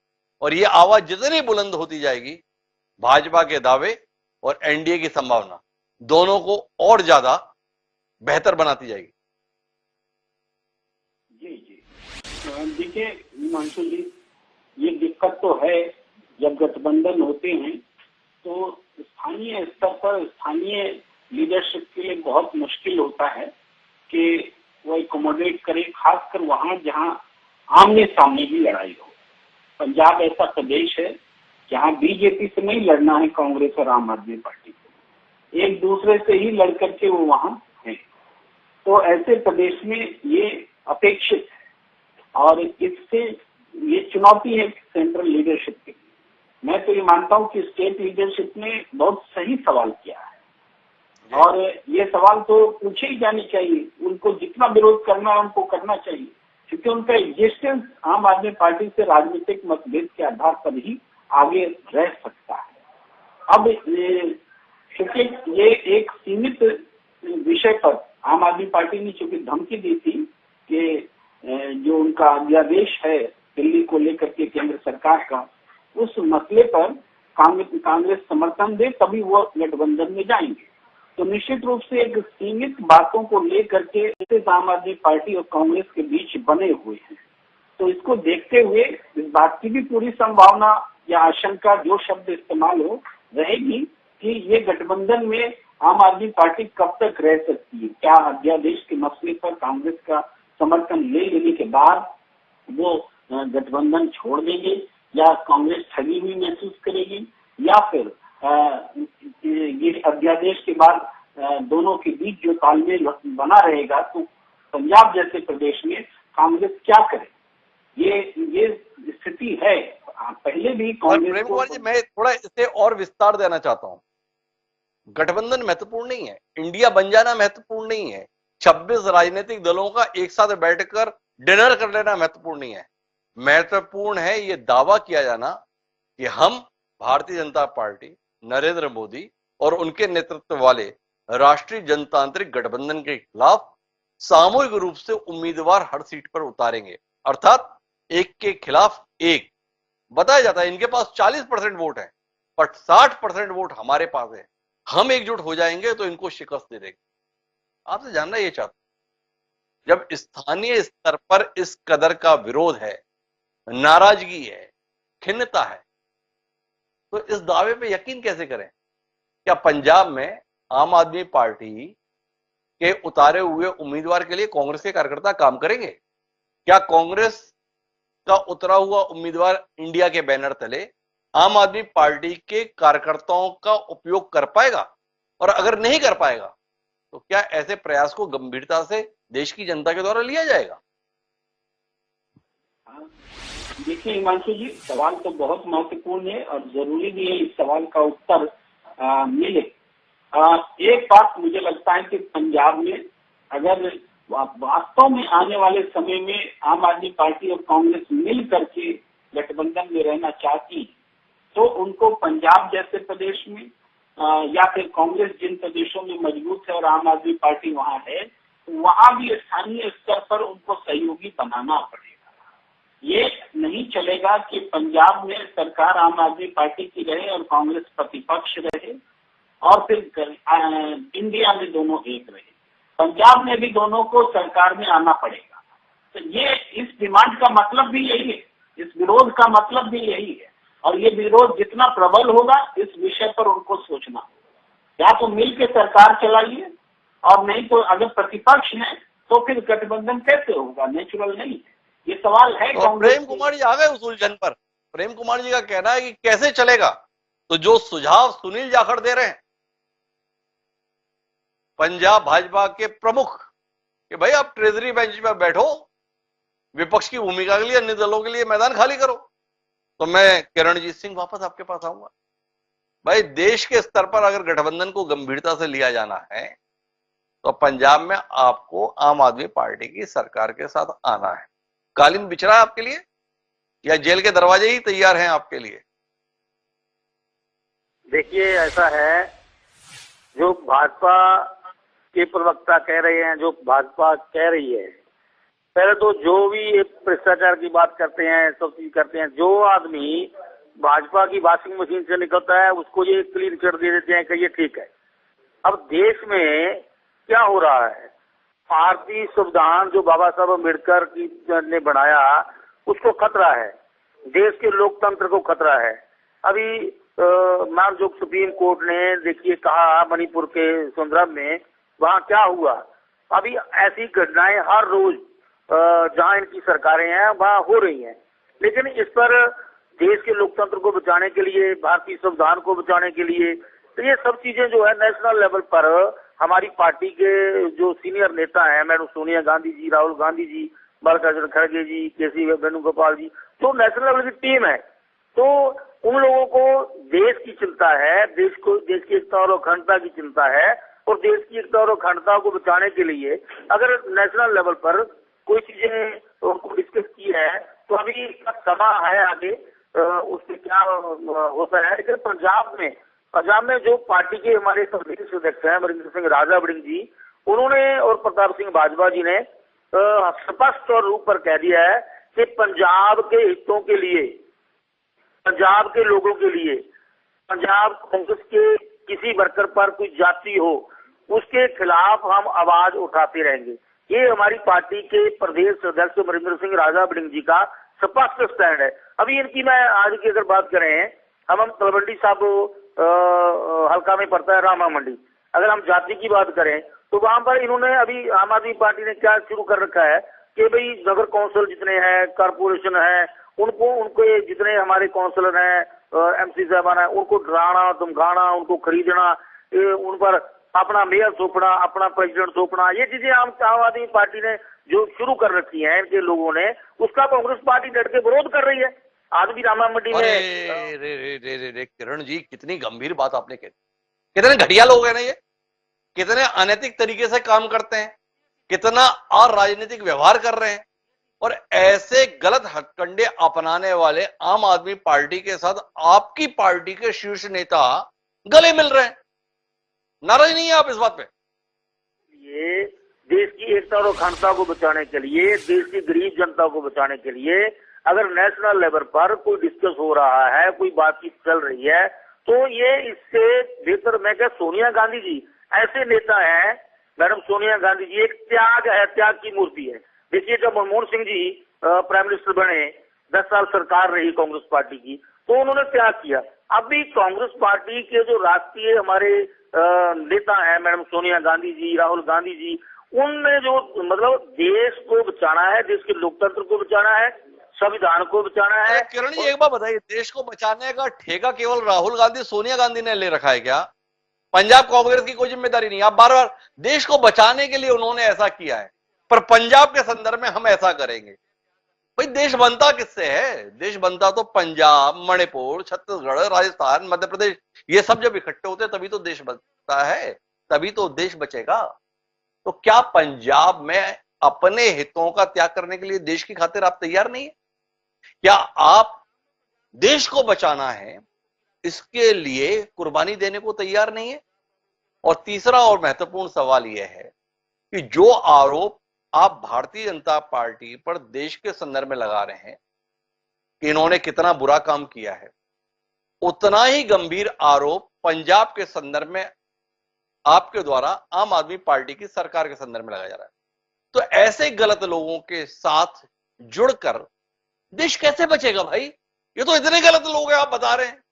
और यह आवाज जितनी बुलंद होती जाएगी, भाजपा के दावे और एनडीए की संभावना दोनों को और ज्यादा बेहतर बनाती जाएगी। जी जी, देखिए हिमांशु जी, ये दिक्कत तो है, जब गठबंधन होते हैं तो स्थानीय स्तर पर स्थानीय लीडरशिप के लिए बहुत मुश्किल होता है कि वो एकोमोडेट करे, खासकर वहां जहां आमने सामने की लड़ाई हो। पंजाब ऐसा प्रदेश है जहां बीजेपी से नहीं लड़ना है कांग्रेस और आम आदमी पार्टी को, एक दूसरे से ही लड़ करके वो वहां है। तो ऐसे प्रदेश में ये अपेक्षित है और इससे ये चुनौती है सेंट्रल लीडरशिप की। मैं तो ये मानता हूं कि स्टेट लीडरशिप ने बहुत सही सवाल किया है और ये सवाल तो पूछे ही जाने चाहिए। उनको जितना विरोध करना है उनको करना चाहिए, क्योंकि उनका एग्जिस्टेंस आम आदमी पार्टी से राजनीतिक मतभेद के आधार पर ही आगे रह सकता है। अब क्योंकि ये एक सीमित विषय पर आम आदमी पार्टी ने चूंकि धमकी दी थी कि जो उनका अध्यादेश है दिल्ली को लेकर के केंद्र सरकार का, उस मसले पर कांग्रेस समर्थन दे तभी वो गठबंधन में जाएंगे। तो निश्चित रूप से एक सीमित बातों को लेकर के आम आदमी पार्टी और कांग्रेस के बीच बने हुए हैं। तो इसको देखते हुए इस बात की भी पूरी संभावना या आशंका, जो शब्द इस्तेमाल हो, रहेगी कि ये गठबंधन में आम आदमी पार्टी कब तक रह सकती है। क्या अध्यादेश के मसले पर कांग्रेस का समर्थन ले लेने के बाद वो गठबंधन छोड़ देंगे, या कांग्रेस ठगी हुई महसूस करेगी, या फिर ये अध्यादेश के बाद दोनों के बीच जो तालमेल बना रहेगा, तो पंजाब जैसे प्रदेश में कांग्रेस क्या करे, ये स्थिति है। पहले भी कांग्रेस प्रेम कुमार जी, मैं थोड़ा इसे और विस्तार देना चाहता हूं। गठबंधन महत्वपूर्ण नहीं है, इंडिया बन जाना महत्वपूर्ण नहीं है, 26 राजनीतिक दलों का एक साथ बैठकर डिनर कर लेना महत्वपूर्ण नहीं है। महत्वपूर्ण है ये दावा किया जाना कि हम भारतीय जनता पार्टी, नरेंद्र मोदी और उनके नेतृत्व वाले राष्ट्रीय जनतांत्रिक गठबंधन के खिलाफ सामूहिक रूप से उम्मीदवार हर सीट पर उतारेंगे, अर्थात एक के खिलाफ एक। बताया जाता है इनके पास 40% वोट है, बट 60% वोट हमारे पास है, हम एकजुट हो जाएंगे तो इनको शिकस्त दे देंगे। आपसे जानना ये चाहता हूं, जब स्थानीय स्तर पर इस कदर का विरोध है, नाराजगी है, खिन्नता है, तो इस दावे पे यकीन कैसे करें? क्या पंजाब में आम आदमी पार्टी के उतारे हुए उम्मीदवार के लिए कांग्रेस के कार्यकर्ता काम करेंगे? क्या कांग्रेस का उतरा हुआ उम्मीदवार इंडिया के बैनर तले आम आदमी पार्टी के कार्यकर्ताओं का उपयोग कर पाएगा? और अगर नहीं कर पाएगा तो क्या ऐसे प्रयास को गंभीरता से देश की जनता के द्वारा लिया जाएगा? देखिए हिमांशु जी, सवाल तो बहुत महत्वपूर्ण है और जरूरी भी है इस सवाल का उत्तर मिले। एक बात मुझे लगता है कि पंजाब में अगर वास्तव में आने वाले समय में आम आदमी पार्टी और कांग्रेस मिल करके गठबंधन में रहना चाहती, तो उनको पंजाब जैसे प्रदेश में या फिर कांग्रेस जिन प्रदेशों में मजबूत है और आम आदमी पार्टी वहां है, वहां भी स्थानीय स्तर पर उनको सहयोगी बनाना पड़ेगा। ये नहीं चलेगा कि पंजाब में सरकार आम आदमी पार्टी की रहे और कांग्रेस प्रतिपक्ष रहे और फिर इंडिया में दोनों एक रहे। पंजाब में भी दोनों को सरकार में आना पड़ेगा। तो ये इस डिमांड का मतलब भी यही है, इस विरोध का मतलब भी यही है। और ये विरोध जितना प्रबल होगा, इस विषय पर उनको सोचना होगा। या तो मिलकर सरकार चलाइए, और नहीं तो अगर प्रतिपक्ष है तो फिर गठबंधन कैसे होगा? नेचुरल नहीं है। ये सवाल है। और प्रेम कुमार जी आ गए उस उलझन पर। प्रेम कुमार जी का कहना है कि कैसे चलेगा, तो जो सुझाव सुनील जाखड़ दे रहे हैं, पंजाब भाजपा के प्रमुख, कि भाई आप ट्रेजरी बेंच पर बैठो, विपक्ष की भूमिका के लिए अन्य दलों के लिए मैदान खाली करो। तो मैं किरणजीत सिंह वापस आपके पास आऊंगा। भाई देश के स्तर पर अगर गठबंधन को गंभीरता से लिया जाना है तो पंजाब में आपको आम आदमी पार्टी की सरकार के साथ आना है। कालीन बिछ रहा है आपके लिए या जेल के दरवाजे ही तैयार हैं आपके लिए? देखिए ऐसा है, जो भाजपा के प्रवक्ता कह रहे हैं, जो भाजपा कह रही है, पहले तो जो भी भ्रष्टाचार की बात करते हैं, सब चीज करते हैं, जो आदमी भाजपा की वॉशिंग मशीन से निकलता है उसको ये क्लीन कर दे देते हैं कि ये ठीक है। अब देश में क्या हो रहा है, भारतीय संविधान जो बाबा साहब अम्बेडकर की ने बनाया उसको खतरा है, देश के लोकतंत्र को खतरा है। अभी मान जो सुप्रीम कोर्ट ने देखिए कहा मणिपुर के संदर्भ में, वहां क्या हुआ, अभी ऐसी घटनाएं हर रोज जहां इनकी सरकारें हैं वहां हो रही हैं। लेकिन इस पर देश के लोकतंत्र को बचाने के लिए, भारतीय संविधान को बचाने के लिए, तो ये सब चीजें जो है नेशनल लेवल पर हमारी पार्टी के जो सीनियर नेता हैं, मैडम सोनिया गांधी जी, राहुल गांधी जी, मल्लिकार्जुन खड़गे जी, केसी वेणुगोपाल जी, तो नेशनल लेवल की टीम है। तो उन लोगों को देश की चिंता है, देश की एकता और अखंडता की चिंता है, और देश की एकता और अखंडता को बचाने के लिए अगर नेशनल लेवल पर कोई चीजें उनको डिस्कस की है तो अभी इसका समय है आगे उससे क्या होता है। लेकिन पंजाब में जो पार्टी के हमारे प्रदेश अध्यक्ष हैं अमरिंदर सिंह राजा वड़िंग जी, उन्होंने और प्रताप सिंह बाजवा जी ने स्पष्ट और रूप पर कह दिया है कि पंजाब के हितों के लिए, पंजाब के लोगों के लिए, पंजाब कांग्रेस के किसी वर्कर पर कोई जाति हो उसके खिलाफ हम आवाज उठाते रहेंगे। ये हमारी पार्टी के प्रदेश अध्यक्ष अमरिंदर सिंह राजा वड़िंग जी का स्पष्ट स्टैंड है। अभी इनकी मैं आज की अगर बात करें, हम तलवंडी साहब हल्का में पड़ता है रामा मंडी, अगर हम जाति की बात करें तो वहां पर इन्होंने अभी आम आदमी पार्टी ने क्या शुरू कर रखा है कि भाई नगर कौंसिल जितने हैं, कारपोरेशन है, उनके जितने हमारे काउंसिलर हैं, एमसी साहबान है, उनको डराना, धमकाना, उनको खरीदना, उन पर अपना मेयर सौंपना, अपना प्रेसिडेंट सौंपना, ये चीजें आम आदमी पार्टी ने जो शुरू कर रखी है इनके लोगों ने, उसका कांग्रेस पार्टी डट के विरोध कर रही है। आज भी रामा मंडी में रे किरण जी, कितनी गंभीर बात आपने कही। कितने घटिया लोग हैं ना ये, कितने अनैतिक तरीके से काम करते हैं, कितना अराजनीतिक व्यवहार कर रहे हैं, और ऐसे गलत हथकंडे अपनाने वाले आम आदमी पार्टी के साथ आपकी पार्टी के शीर्ष नेता गले मिल रहे हैं। नाराज नहीं है आप इस बात पे? ये देश की एकता और अखंडता को बचाने के लिए, देश की गरीब जनता को बचाने के लिए अगर नेशनल लेवल पर कोई डिस्कस हो रहा है, कोई बातचीत चल रही है, तो ये इससे बेहतर मैं क्या, सोनिया गांधी जी ऐसे नेता हैं, मैडम सोनिया गांधी जी एक त्याग है, त्याग की मूर्ति है। देखिए जब मनमोहन सिंह जी प्राइम मिनिस्टर बने, 10 साल सरकार रही कांग्रेस पार्टी की, तो उन्होंने त्याग किया। अभी कांग्रेस पार्टी के जो राष्ट्रीय हमारे नेता हैं मैडम सोनिया गांधी जी, राहुल गांधी जी, उनने जो मतलब देश को बचाना है, देश के लोकतंत्र को बचाना है, संविधान को बचाना है। किरण जी एक बात बताइए, देश को बचाने का ठेका केवल राहुल गांधी सोनिया गांधी ने ले रखा है क्या? पंजाब कांग्रेस की कोई जिम्मेदारी नहीं। आप बार बार देश को बचाने के लिए उन्होंने ऐसा किया है, पर पंजाब के संदर्भ में हम ऐसा करेंगे। भाई देश बनता किससे है? देश बनता तो पंजाब, मणिपुर, छत्तीसगढ़, राजस्थान, मध्य प्रदेश, ये सब जब इकट्ठे होते तभी तो देश बनता है, तभी तो देश बचेगा। तो क्या पंजाब में अपने हितों का त्याग करने के लिए देश की खातिर आप तैयार नहीं है? क्या आप देश को बचाना है इसके लिए कुर्बानी देने को तैयार नहीं है? और तीसरा और महत्वपूर्ण सवाल यह है कि जो आरोप आप भारतीय जनता पार्टी पर देश के संदर्भ में लगा रहे हैं कि इन्होंने कितना बुरा काम किया है, उतना ही गंभीर आरोप पंजाब के संदर्भ में आपके द्वारा आम आदमी पार्टी की सरकार के संदर्भ में लगाया जा रहा है। तो ऐसे गलत लोगों के साथ जुड़कर देश कैसे बचेगा भाई? ये तो इतने गलत लोग हैं, आप बता रहे हैं।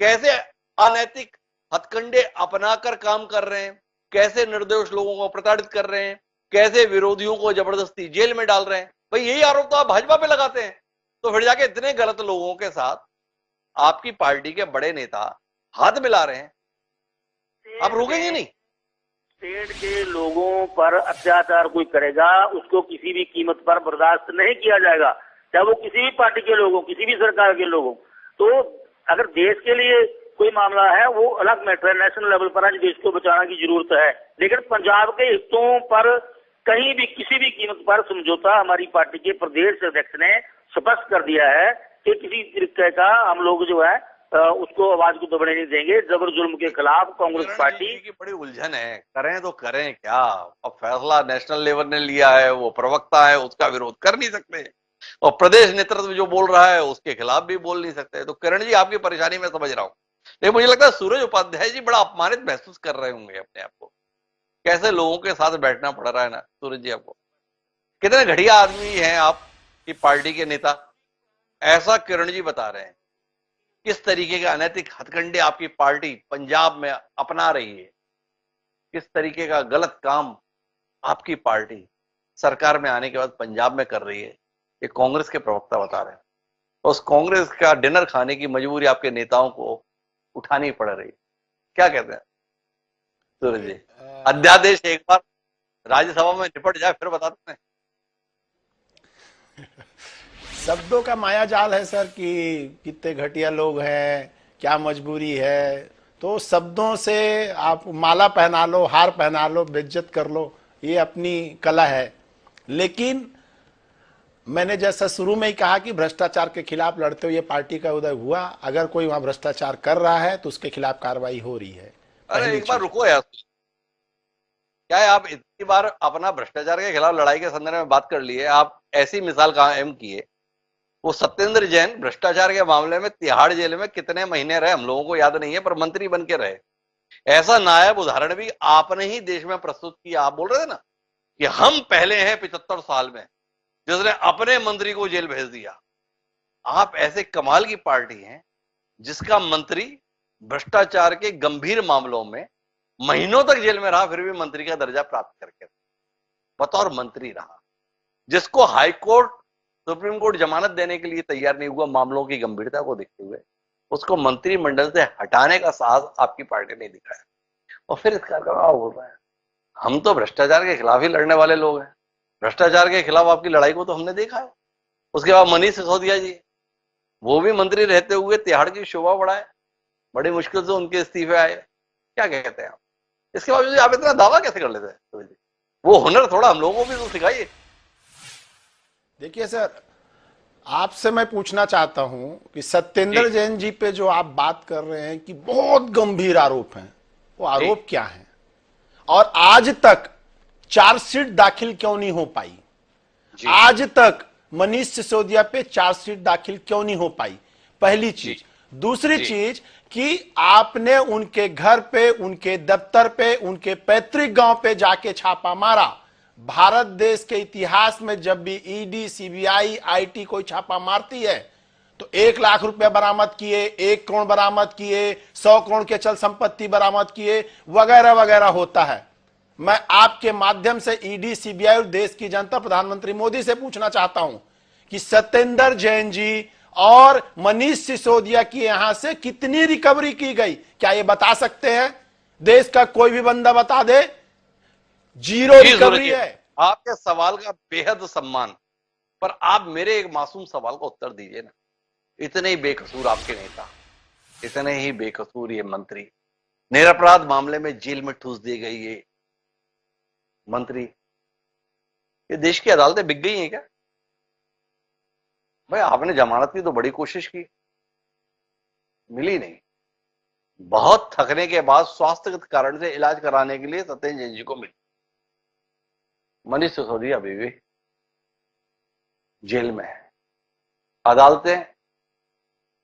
कैसे अनैतिक हथकंडे अपनाकर काम कर रहे हैं, कैसे निर्दोष लोगों को प्रताड़ित कर रहे हैं, कैसे विरोधियों को जबरदस्ती जेल में डाल रहे हैं। भाई यही आरोप तो आप भाजपा पे लगाते हैं, तो फिर जाके इतने गलत लोगों के साथ आपकी पार्टी के बड़े नेता हाथ मिला रहे हैं, आप रोकेंगे नहीं? स्टेट के लोगों पर अत्याचार कोई करेगा उसको किसी भी कीमत पर बर्दाश्त नहीं किया जाएगा, चाहे वो किसी भी पार्टी के लोग हो, किसी भी सरकार के लोग हो। तो अगर देश के लिए कोई मामला है वो अलग मैटर है, नेशनल लेवल पर आज देश को बचाने की जरूरत है, लेकिन पंजाब के हितों पर कहीं भी किसी भी कीमत पर समझौता हमारी पार्टी के प्रदेश अध्यक्ष ने स्पष्ट कर दिया है कि किसी तरीके का हम लोग जो है उसको आवाज को दबने नहीं देंगे। जबर जुल्म के खिलाफ कांग्रेस पार्टी की बड़ी उलझन है, करें तो करें क्या? अब फैसला नेशनल लेवल ने लिया है, वो प्रवक्ता है, उसका विरोध कर नहीं सकते, और प्रदेश नेतृत्व जो बोल रहा है उसके खिलाफ भी बोल नहीं सकते। तो किरण जी, आपकी परेशानी मैं समझ रहा हूँ, लेकिन मुझे लगता है सूरज उपाध्याय जी बड़ा अपमानित महसूस कर रहे होंगे अपने आप को। कैसे लोगों के साथ बैठना पड़ रहा है ना सूरज जी आपको? कितने घटिया आदमी हैं आपकी पार्टी के नेता, ऐसा किरण जी बता रहे हैं। किस तरीके के अनैतिक हथकंडे आपकी पार्टी पंजाब में अपना रही है, किस तरीके का गलत काम आपकी पार्टी सरकार में आने के बाद पंजाब में कर रही है, ये कांग्रेस के प्रवक्ता बता रहे हैं। उस कांग्रेस का डिनर खाने की मजबूरी आपके नेताओं को उठानी पड़ रही है। क्या कहते हैं सूरज जी? अध्यादेश एक बार राज्यसभा में निपट जाए फिर बताते हैं। शब्दों का माया जाल है सर कि कितने घटिया लोग हैं, क्या मजबूरी है, तो शब्दों से आप माला पहना लो, हार पहना लो, बेइज्जत कर लो, ये अपनी कला है। लेकिन मैंने जैसा शुरू में ही कहा कि भ्रष्टाचार के खिलाफ लड़ते हुए पार्टी का उदय हुआ, अगर कोई वहां भ्रष्टाचार कर रहा है तो उसके खिलाफ कार्रवाई हो रही है। अरे एक बार रुको यार, क्या है आप इतनी बार अपना भ्रष्टाचार के खिलाफ लड़ाई के संदर्भ में बात कर लिए, आप ऐसी मिसाल कायम किए, वो सत्येंद्र जैन भ्रष्टाचार के मामले में तिहाड़ जेल में कितने महीने रहे हम लोगों को याद नहीं है, पर मंत्री बन के रहे। ऐसा नायाब उदाहरण भी आपने ही देश में प्रस्तुत किया। आप बोल रहे थे ना कि हम पहले हैं 75 साल में जिसने अपने मंत्री को जेल भेज दिया। आप ऐसे कमाल की पार्टी हैं जिसका मंत्री भ्रष्टाचार के गंभीर मामलों में महीनों तक जेल में रहा, फिर भी मंत्री का दर्जा प्राप्त करके बतौर मंत्री रहा, जिसको हाईकोर्ट सुप्रीम कोर्ट जमानत देने के लिए तैयार नहीं हुआ मामलों की गंभीरता को देखते हुए, उसको मंत्रिमंडल से हटाने का साहस आपकी पार्टी ने दिखाया। और फिर इसका बोल रहा है हम तो भ्रष्टाचार के खिलाफ ही लड़ने वाले लोग हैं। भ्रष्टाचार के खिलाफ आपकी लड़ाई को तो हमने देखा है। उसके बाद मनीष सिसोदिया जी, वो भी मंत्री रहते हुए तिहाड़ की शोभा बढ़ाए, बड़ी मुश्किल से उनके इस्तीफे आए। क्या कहते हैं आप? इसके बावजूद आप इतना दावा कैसे कर लेते हैं? वो हुनर थोड़ा हम लोगों को भी तो सिखाइए। देखिए सर, आपसे मैं पूछना चाहता हूं कि सत्येंद्र जैन जी पे जो आप बात कर रहे हैं कि बहुत गंभीर आरोप हैं, वो आरोप क्या हैं? और आज तक चार्जशीट दाखिल क्यों नहीं हो पाई? आज तक मनीष सिसोदिया पे चार्जशीट दाखिल क्यों नहीं हो पाई? पहली चीज। दूसरी चीज कि आपने उनके घर पे, उनके दफ्तर पे, उनके पैतृक गांव पे जाके छापा मारा। भारत देश के इतिहास में जब भी ईडी, सीबीआई, आईटी कोई छापा मारती है तो 1 लाख रुपए बरामद किए, 1 करोड़ बरामद किए, 100 करोड़ के चल संपत्ति बरामद किए, वगैरह वगैरह होता है। मैं आपके माध्यम से ईडी, सीबीआई और देश की जनता, प्रधानमंत्री मोदी से पूछना चाहता हूं कि सत्येंद्र जैन जी और मनीष सिसोदिया की यहां से कितनी रिकवरी की गई? क्या ये बता सकते हैं? देश का कोई भी बंदा बता दे। 0 रिकवरी है। आपके सवाल का बेहद सम्मान, पर आप मेरे एक मासूम सवाल का उत्तर दीजिए ना। इतने ही बेकसूर आपके नेता, इतने ही बेकसूर ये मंत्री, निरपराध मामले में जेल में ठूस दी गई ये मंत्री, ये देश की अदालतें बिक गई हैं क्या? भाई आपने जमानत की तो बड़ी कोशिश की, मिली नहीं। बहुत थकने के बाद स्वास्थ्य कारण से इलाज कराने के लिए सत्येंद्र जैन जी को मिली। मनीष सिसोदिया अभी भी जेल में है। अदालतें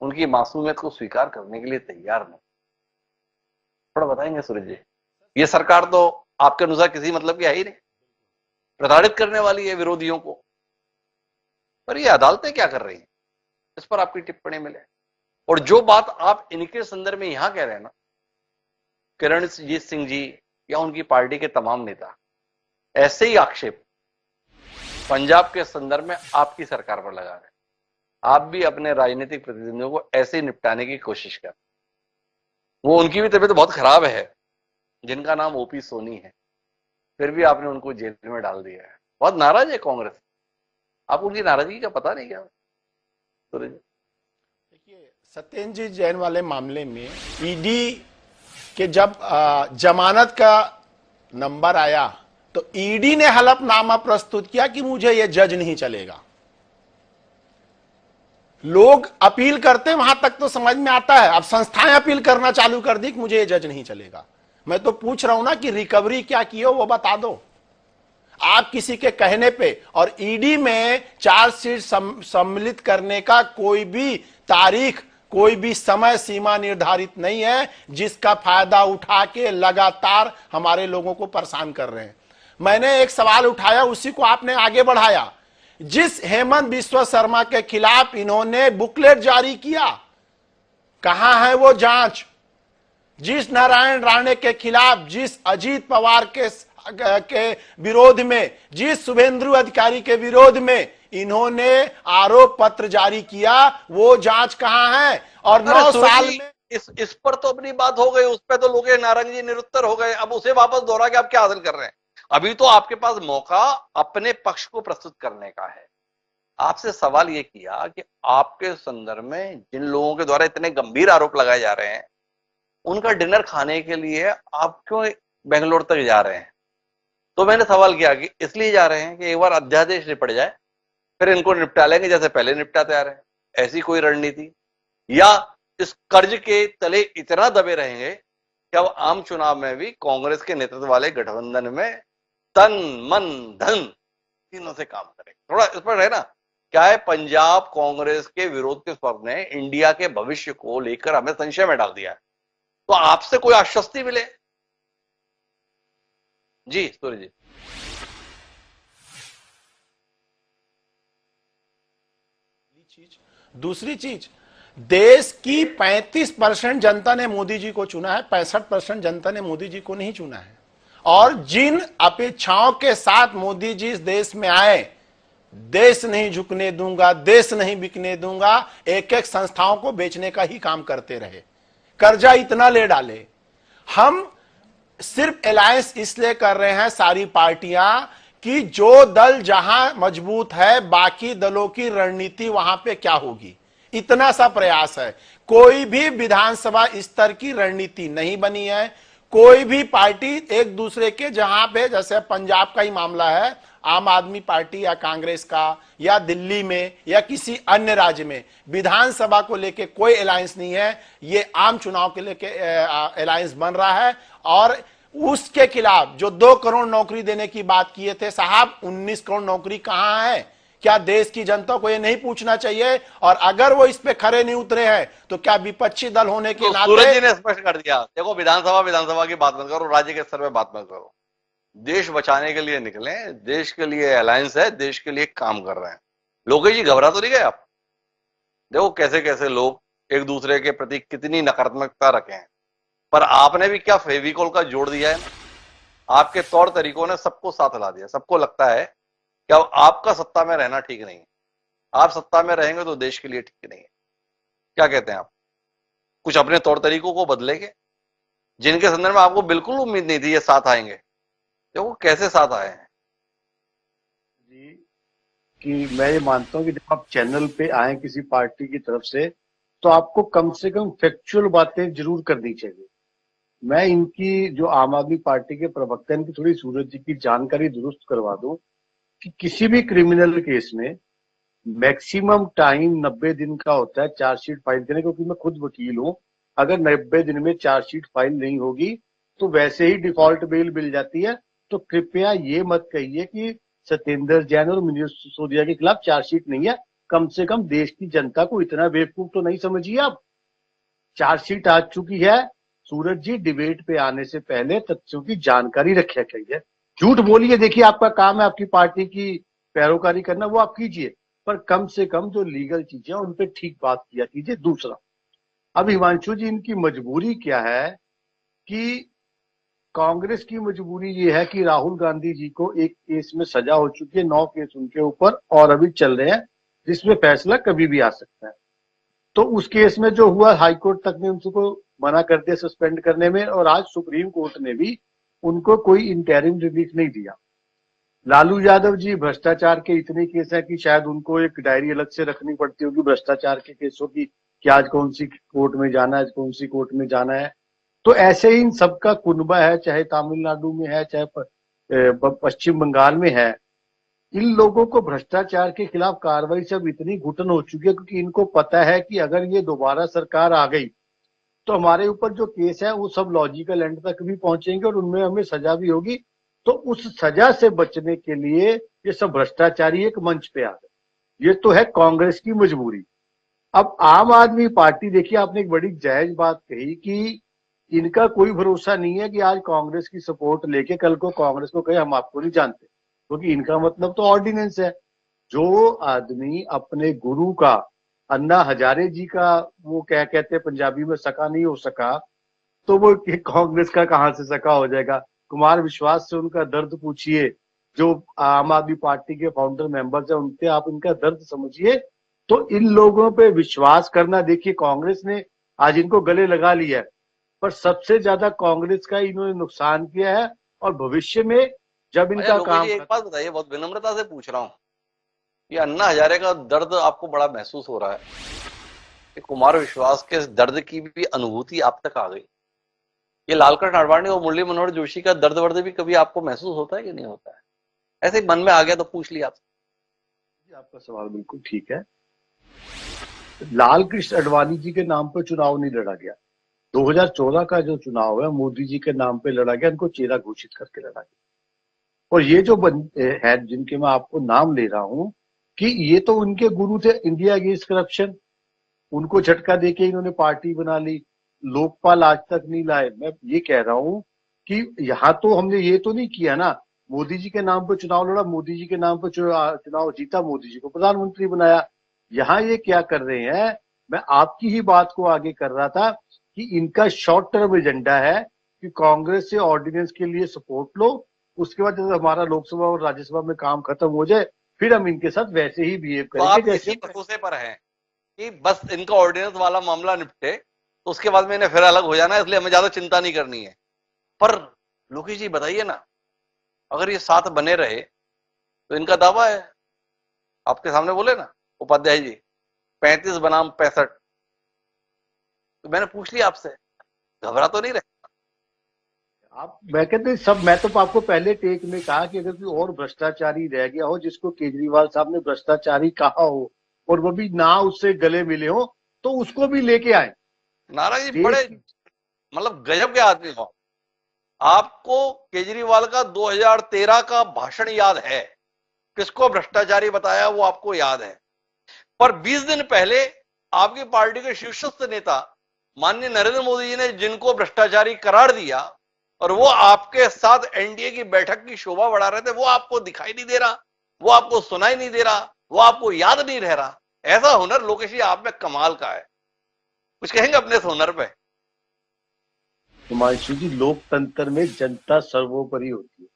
उनकी मासूमियत को स्वीकार करने के लिए तैयार नहीं। थोड़ा बताएंगे सूरज जी? ये सरकार तो आपके अनुसार किसी मतलब की है ही नहीं, प्रताड़ित करने वाली है विरोधियों को, पर ये अदालतें क्या कर रही हैं, इस पर आपकी टिप्पणी मिले। और जो बात आप इनके संदर्भ में यहां कह रहे हैं ना, किरणजीत सिंह जी या उनकी पार्टी के तमाम नेता ऐसे ही आक्षेप पंजाब के संदर्भ में आपकी सरकार पर लगा रहे हैं। आप भी अपने राजनीतिक प्रतिद्वंदियों को ऐसे ही निपटाने की कोशिश कर। वो उनकी भी तबीयत बहुत खराब है, जिनका नाम ओपी सोनी है। फिर भी आपने उनको जेल में डाल दिया है। बहुत नाराज है कांग्रेस। आपको उनकी नाराजगी का पता नहीं क्या? सूरज जी, देखिए, सत्येंद्र जैन वाले मामले में ईडी के जब जमानत का नंबर आया तो ईडी ने हलफनामा प्रस्तुत किया कि मुझे यह जज नहीं चलेगा। लोग अपील करते हैं, वहां तक तो समझ में आता है। अब संस्थाएं अपील करना चालू कर दी कि मुझे ये जज नहीं चलेगा। मैं तो पूछ रहा हूं ना कि रिकवरी क्या की हो वो बता दो। आप किसी के कहने पे, और ईडी में चार्जशीट सम्मिलित करने का कोई भी तारीख, कोई भी समय सीमा निर्धारित नहीं है, जिसका फायदा उठा के लगातार हमारे लोगों को परेशान कर रहे हैं। मैंने एक सवाल उठाया, उसी को आपने आगे बढ़ाया। जिस हेमंत बिस्वा शर्मा के खिलाफ इन्होंने बुकलेट जारी किया, कहां है वो जांच? जिस नारायण राणे के खिलाफ, जिस अजीत पवार के विरोध में, जिस शुभेंदु अधिकारी के विरोध में इन्होंने आरोप पत्र जारी किया, वो जांच कहां है? और 9 साल में इस पर तो अपनी बात हो गई, उस पर तो लोग नारंग जी निरुत्तर हो गए। अब उसे वापस दोहरा के आप क्या हासिल कर रहे हैं? अभी तो आपके पास मौका अपने पक्ष को प्रस्तुत करने का है। आपसे सवाल यह किया कि आपके संदर्भ में जिन लोगों के द्वारा इतने गंभीर आरोप लगाए जा रहे हैं, उनका डिनर खाने के लिए आप क्यों बेंगलोर तक जा रहे हैं? तो मैंने सवाल किया कि इसलिए जा रहे हैं कि एक बार अध्यादेश निपट जाए, फिर इनको निपटा लेंगे जैसे पहले निपटाते आ रहे हैं। ऐसी कोई रणनीति, या इस कर्ज के तले इतना दबे रहेंगे कि अब आम चुनाव में भी कांग्रेस के नेतृत्व वाले गठबंधन में तन मन धन तीनों से काम करें? थोड़ा इस पर है ना, क्या है, पंजाब कांग्रेस के विरोध के स्वर ने इंडिया के भविष्य को लेकर हमें संशय में डाल दिया है। तो आपसे कोई आश्वस्ति मिले। जी सूर्य जी। दूसरी चीज, देश की 35% जनता ने मोदी जी को चुना है, 65% जनता ने मोदी जी को नहीं चुना है। और जिन अपेक्षाओं के साथ मोदी जी इस देश में आए, देश नहीं झुकने दूंगा, देश नहीं बिकने दूंगा, एक एक संस्थाओं को बेचने का ही काम करते रहे, कर्जा इतना ले डाले। हम सिर्फ अलायंस इसलिए कर रहे हैं सारी पार्टियां कि जो दल जहां मजबूत है, बाकी दलों की रणनीति वहां पे क्या होगी, इतना सा प्रयास है। कोई भी विधानसभा स्तर की रणनीति नहीं बनी है। कोई भी पार्टी एक दूसरे के, जहां पे जैसे पंजाब का ही मामला है, आम आदमी पार्टी या कांग्रेस का, या दिल्ली में या किसी अन्य राज्य में विधानसभा को लेके कोई अलायंस नहीं है। ये आम चुनाव के लेके अलायंस बन रहा है। और उसके खिलाफ जो 2 करोड़ नौकरी देने की बात किए थे साहब, 19 करोड़ नौकरी कहां है? क्या देश की जनता को यह नहीं पूछना चाहिए? और अगर वो इस पे खरे नहीं उतरे हैं तो क्या विपक्षी दल होने के नाते? सूरज जी ने स्पष्ट कर दिया, देखो विधानसभा की बात मत करो, राज्य के स्तर पे बात मत करो। देश बचाने के लिए निकले, देश के लिए अलायंस है, देश के लिए काम कर रहे हैं। लोकेश जी, घबरा तो नहीं गए आप? देखो कैसे कैसे लोग एक दूसरे के प्रति कितनी नकारात्मकता रखे हैं, पर आपने भी क्या फेविकोल का जोड़ दिया है ना। आपके तौर तरीकों ने सबको साथ ला दिया। सबको लगता है कि अब आपका सत्ता में रहना ठीक नहीं है, आप सत्ता में रहेंगे तो देश के लिए ठीक नहीं है। क्या कहते हैं आप? कुछ अपने तौर तरीकों को बदलेंगे, जिनके संदर्भ में आपको बिल्कुल उम्मीद नहीं थी ये साथ आएंगे। देखो कैसे साथ आए हैं जी। कि मैं ये मानता हूँ कि जब आप चैनल पे आए किसी पार्टी की तरफ से, तो आपको कम से कम फैक्चुअल बातें जरूर करनी चाहिए। मैं इनकी जो आम आदमी पार्टी के प्रवक्ता, इनकी थोड़ी सूरज जी की जानकारी दुरुस्त करवा दूं कि किसी भी क्रिमिनल केस में मैक्सिमम टाइम 90 दिन का होता है चार्जशीट फाइल करने, क्योंकि मैं खुद वकील हूं। अगर 90 दिन में चार्जशीट फाइल नहीं होगी तो वैसे ही डिफॉल्ट बेल मिल जाती है। तो कृपया ये मत कहिए कि सत्येंद्र जैन और मनोज सिसोदिया के खिलाफ चार्जशीट नहीं है। कम से कम देश की जनता को इतना बेवकूफ तो नहीं समझिए आप। चार्जशीट आ चुकी है। सूरज जी, डिबेट पे आने से पहले तथ्यों की जानकारी रखा चाहिए। झूठ बोलिए, देखिए आपका काम है आपकी पार्टी की पैरोकारी करना, वो आप कीजिए, पर कम से कम जो लीगल चीजें उन पे ठीक बात किया कीजिए। दूसरा, अब हिमांशु जी, इनकी मजबूरी क्या है कि कांग्रेस की मजबूरी ये है कि राहुल गांधी जी को एक केस में सजा हो चुकी है, 9 केस उनके ऊपर और अभी चल रहे हैं, जिसमें फैसला कभी भी आ सकता है। तो उस केस में जो हुआ, हाईकोर्ट तक ने उनको मना कर दिया सस्पेंड करने में, और आज सुप्रीम कोर्ट ने भी उनको कोई इंटरिम रिलीफ नहीं दिया। लालू यादव जी भ्रष्टाचार के इतने केस है कि शायद उनको एक डायरी अलग से रखनी पड़ती होगी भ्रष्टाचार के केसों की, कि आज कौन सी कोर्ट में जाना है, आज कौन सी कोर्ट में जाना है। तो ऐसे ही इन सबका कुनबा है, चाहे तमिलनाडु में है, चाहे पश्चिम बंगाल में है। इन लोगों को भ्रष्टाचार के खिलाफ कार्रवाई से अब इतनी घुटन हो चुकी है, क्योंकि इनको पता है कि अगर ये दोबारा सरकार आ गई तो हमारे ऊपर जो केस है वो सब लॉजिकल एंड तक भी पहुंचेंगे और उनमें हमें सजा भी होगी। तो उस सजा से बचने के लिए ये सब भ्रष्टाचारी एक मंच पे आ गए। ये तो है कांग्रेस की मजबूरी। अब आम आदमी पार्टी, देखिए आपने एक बड़ी जायज बात कही कि इनका कोई भरोसा नहीं है कि आज कांग्रेस की सपोर्ट लेके कल को कांग्रेस को कहे हम आपको नहीं जानते, क्योंकि इनका मतलब तो ऑर्डिनेंस है। जो आदमी अपने गुरु का, अन्ना हजारे जी का, वो क्या कहते हैं पंजाबी में, सका नहीं हो सका, तो वो कांग्रेस का कहां से सका हो जाएगा। कुमार विश्वास से उनका दर्द पूछिए, जो आम आदमी पार्टी के फाउंडर मेंबर्स है उनसे आप इनका दर्द समझिए। तो इन लोगों पे विश्वास करना, देखिए कांग्रेस ने आज इनको गले लगा लिया है, पर सबसे ज्यादा कांग्रेस का इन्होंने नुकसान किया है। और भविष्य में जब इनका काम, एक बात बताइए, बहुत विनम्रता से पूछ रहा हूं, ये अन्ना हजारे का दर्द आपको बड़ा महसूस हो रहा है कि कुमार विश्वास के दर्द की भी अनुभूति आप तक आ गई? ये लालकृष्ण आडवाणी और मुरली मनोहर जोशी का दर्द वर्द भी कभी आपको महसूस होता है कि नहीं होता है? ऐसे ही मन में आ गया तो पूछ लिया आपसे। आपका सवाल बिल्कुल ठीक है। लालकृष्ण आडवाणी जी के नाम पर चुनाव नहीं लड़ा गया। 2014 का जो चुनाव है मोदी जी के नाम पे लड़ा गया, इनको चेहरा घोषित करके लड़ा गया। और ये जो है जिनके मैं आपको नाम ले रहा हूं कि ये तो उनके गुरु थे इंडिया अगेंस्ट करप्शन, उनको झटका देके इन्होंने पार्टी बना ली। लोकपाल आज तक नहीं लाए। मैं ये कह रहा हूं कि यहाँ तो हमने ये तो नहीं किया ना, मोदी जी के नाम पर चुनाव लड़ा, मोदी जी के नाम पर चुनाव जीता, मोदी जी को प्रधानमंत्री बनाया। यहाँ ये क्या कर रहे हैं, मैं आपकी ही बात को आगे कर रहा था कि इनका शॉर्ट टर्म एजेंडा है कि कांग्रेस से ऑर्डिनेंस के लिए सपोर्ट लो, उसके बाद जब हमारा लोकसभा और राज्यसभा में काम खत्म हो जाए फिर हम इनके साथ वैसे ही बिहेव तो आप करेंगे इसी भरोसे पर हैं कि बस इनका ऑर्डिनेंस वाला मामला निपटे तो उसके बाद में इन्हें फिर अलग हो जाना है, इसलिए हमें ज्यादा चिंता नहीं करनी है। पर लोकेश जी बताइए ना, अगर ये साथ बने रहे तो इनका दावा है, आपके सामने बोले ना उपाध्याय जी, 35 बनाम 65। तो मैंने पूछ लिया आपसे, घबरा तो नहीं रहे आप? मैं कहते सब, मैं तो आपको पहले टेक में कहा कि अगर कोई और भ्रष्टाचारी रह गया हो जिसको केजरीवाल साहब ने भ्रष्टाचारी कहा हो और वो भी ना उससे गले मिले हो तो उसको भी लेके आए। नारायण जी बड़े मतलब गजब के आदमी हो। आपको केजरीवाल का 2013 का भाषण याद है, किसको भ्रष्टाचारी बताया वो आपको याद है। पर 20 दिन पहले आपकी पार्टी के शीर्षस्थ नेता माननीय नरेंद्र मोदी जी ने जिनको भ्रष्टाचारी करार दिया और वो आपके साथ एनडीए की बैठक की शोभा बढ़ा रहे थे, वो आपको दिखाई नहीं दे रहा, वो आपको सुनाई नहीं दे रहा, वो आपको याद नहीं रह रहा। ऐसा हुनर लोकेश जी आप में कमाल का है, कुछ कहेंगे अपने इस हुनर पे? हिमांशु जी, लोकतंत्र में जनता सर्वोपरि होती है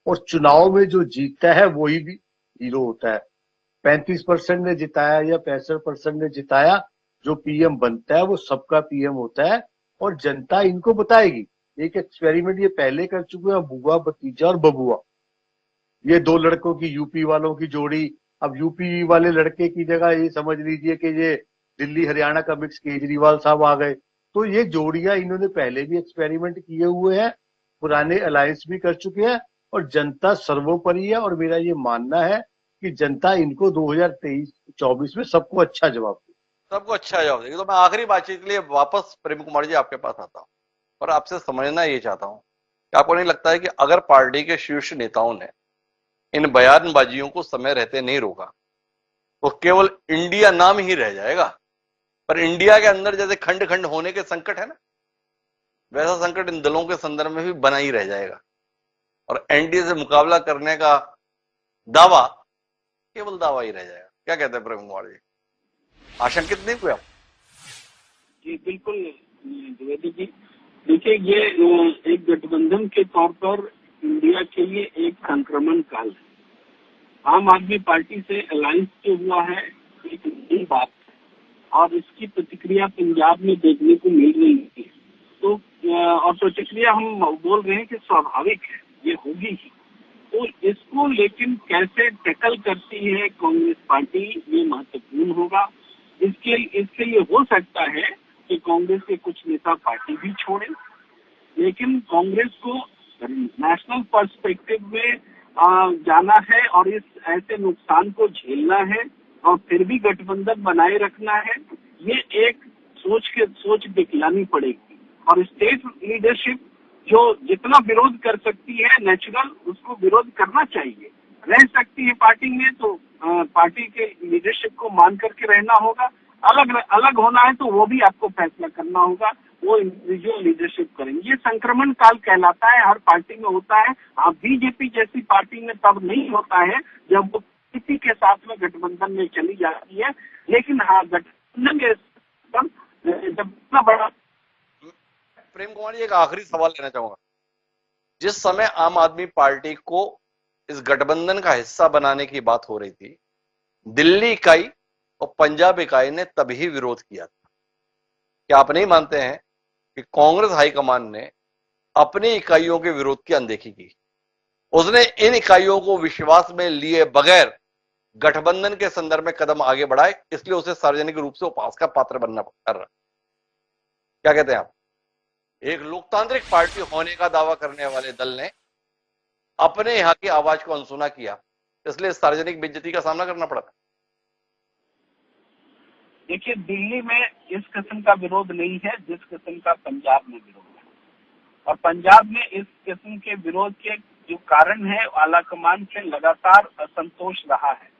और चुनाव में जो जीतता है वही भी हीरो होता है। 35% ने जिताया या 65% ने जिताया, जो पीएम बनता है वो सबका पीएम होता है और जनता इनको बताएगी। एक एक्सपेरिमेंट ये पहले कर चुके हैं, बुआ भतीजा और बबुआ, ये दो लड़कों की, यूपी वालों की जोड़ी। अब यूपी वाले लड़के की जगह ये समझ लीजिए कि ये दिल्ली हरियाणा का मिक्स केजरीवाल साहब आ गए। तो ये जोड़ियां इन्होंने पहले भी एक्सपेरिमेंट किए हुए हैं, पुराने अलायंस भी कर चुके हैं और जनता सर्वोपरि है। और मेरा ये मानना है कि जनता इनको 2023-24 में सबको अच्छा जवाब देगी, सबको अच्छा जवाब देगी। तो मैं आखिरी बातचीत के लिए वापस प्रेम कुमार जी आपके पास आता हूं और आपसे समझना ये चाहता हूं कि आपको नहीं लगता है कि अगर पार्टी के शीर्ष नेताओं ने इन बयानबाजियों को समय रहते नहीं रोका तो केवल इंडिया नाम ही रह जाएगा, पर इंडिया के अंदर जैसे खंड खंड होने के संकट है ना, वैसा संकट इन दलों के संदर्भ में भी बना ही रह जाएगा और एनडीए से मुकाबला करने का दावा केवल दावा ही रह जाएगा। क्या कहते हैं प्रेम कुमार जी, आशंकित नहीं हुए आप? जी बिल्कुल द्विवेदी जी, देखिए ये एक गठबंधन के तौर पर इंडिया के लिए एक संक्रमण काल है। आम आदमी पार्टी से अलायंस जो हुआ है एक नई बात है और इसकी प्रतिक्रिया पंजाब में देखने को मिल रही है। तो और प्रतिक्रिया हम बोल रहे हैं कि स्वाभाविक है, ये होगी ही। तो इसको लेकिन कैसे टैकल करती है कांग्रेस पार्टी, ये महत्वपूर्ण होगा। इसके लिए हो सकता है कि कांग्रेस के कुछ नेता पार्टी भी छोड़े, लेकिन कांग्रेस को नेशनल पर्सपेक्टिव में जाना है और इस ऐसे नुकसान को झेलना है और फिर भी गठबंधन बनाए रखना है। ये एक सोच दिखलानी पड़ेगी और स्टेट लीडरशिप जो जितना विरोध कर सकती है नेचुरल, उसको विरोध करना चाहिए। रह सकती है पार्टी में तो पार्टी के लीडरशिप को मान करके रहना होगा। अलग होना है तो वो भी आपको फैसला करना होगा, वो इंडिविजुअल लीडरशिप करेंगे। ये संक्रमण काल कहलाता है, हर पार्टी में होता है। आप बीजेपी जैसी पार्टी में तब नहीं होता है जब वो किसी के साथ में गठबंधन में चली जाती है, लेकिन हाँ गठबंधन के जब इतना बड़ा। प्रेम कुमार जी, एक आखिरी सवाल लेना चाहूंगा। जिस समय आम आदमी पार्टी को इस गठबंधन का हिस्सा बनाने की बात हो रही थी, दिल्ली इकाई और पंजाब इकाई ने तभी विरोध किया था। क्या आप नहीं मानते हैं कि कांग्रेस हाईकमान ने अपनी इकाइयों के विरोध की अनदेखी की? उसने इन इकाइयों को विश्वास में लिए बगैर गठबंधन के संदर्भ में कदम आगे बढ़ाए, इसलिए उसे सार्वजनिक रूप से उपास का पात्र बनना पड़ रहा। क्या कहते हैं आप? एक लोकतांत्रिक पार्टी होने का दावा करने वाले दल ने अपने यहां की आवाज को अनसुना किया, इसलिए सार्वजनिक बेइज्जती का सामना करना पड़ा। देखिए, दिल्ली में इस किस्म का विरोध नहीं है जिस किस्म का पंजाब में विरोध है, और पंजाब में इस किस्म के विरोध के जो कारण है, आलाकमान से लगातार असंतोष रहा है।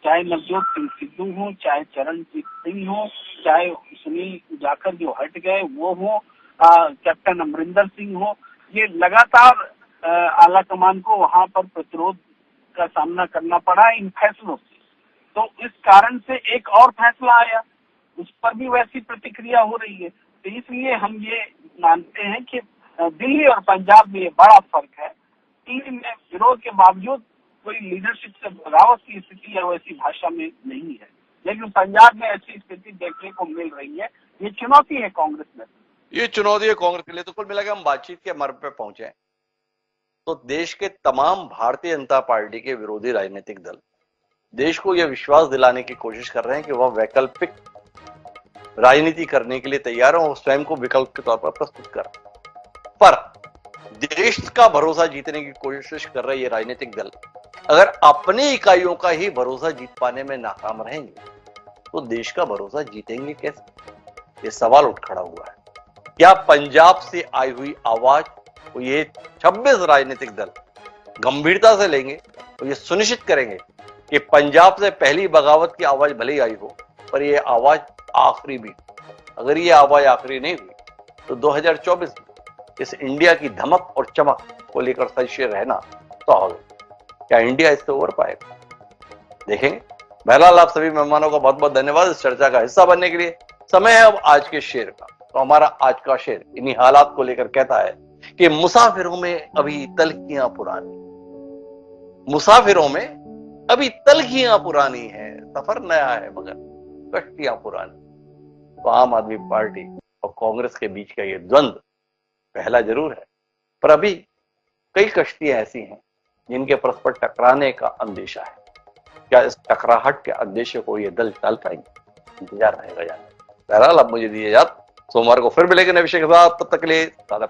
चाहे नवजोत सिंह सिद्धू हो, चाहे चरणजीत सिंह हो, चाहे सुनील जाखड़ जो हट गए वो हो, कैप्टन अमरिंदर सिंह हो, ये लगातार आलाकमान को वहां पर प्रतिरोध का सामना करना पड़ा इन फैसलों से। तो इस कारण से एक और फैसला आया, उस पर भी वैसी प्रतिक्रिया हो रही है। तो इसलिए हम ये मानते हैं कि दिल्ली और पंजाब में ये बड़ा फर्क है। दिल्ली में विरोध के बावजूद कोई लीडरशिप से बगावत की स्थिति या वैसी भाषा में नहीं है, लेकिन पंजाब में ऐसी स्थिति देखने को मिल रही है। ये चुनौती है कांग्रेस में, ये चुनौती है कांग्रेस के लिए। तो कुल मिलाकर हम बातचीत के मर्म पे पहुंचे तो देश के तमाम भारतीय जनता पार्टी के विरोधी राजनीतिक दल देश को यह विश्वास दिलाने की कोशिश कर रहे हैं कि वह वैकल्पिक राजनीति करने के लिए तैयार है और स्वयं को विकल्प के तौर पर प्रस्तुत कर, पर देश का भरोसा जीतने की कोशिश कर रहे ये राजनीतिक दल अगर अपनी इकाइयों का ही भरोसा जीत पाने में नाकाम रहेंगे तो देश का भरोसा जीतेंगे कैसे? ये सवाल उठ खड़ा हुआ है। क्या पंजाब से आई हुई आवाज को ये 26 राजनीतिक दल गंभीरता से लेंगे और ये सुनिश्चित करेंगे कि पंजाब से पहली बगावत की आवाज भले ही आई हो पर ये आवाज आखिरी भी? अगर ये आवाज आखिरी नहीं हुई तो 2024 में इस इंडिया की धमक और चमक को लेकर सच्चे रहना तो होगा। क्या इंडिया इससे उबर पाएगा? देखेंगे। बहरहाल आप सभी मेहमानों का बहुत बहुत धन्यवाद इस चर्चा का हिस्सा बनने के लिए। समय है अब आज के शेर का। तो हमारा आज का शेर इन्हीं हालात को लेकर कहता है कि मुसाफिरों में अभी तलखियां पुरानी, मुसाफिरों में अभी तलखियां पुरानी है, सफर नया है मगर कश्तियां पुरानी। तो आम आदमी पार्टी और कांग्रेस के बीच का ये द्वंद्व पहला जरूर है, पर अभी कई कश्तियां ऐसी हैं जिनके परस्पर टकराने का अंदेशा है। क्या इस टकराहट के अंदेशे को ये दल टाल पाएंगे? इंतजार रहेगा जाने। बहरहाल अब मुझे दीजिए इजाजत। सोमवार को फिर मिलेंगे नए विषय के साथ, तब तक के लिए सादा।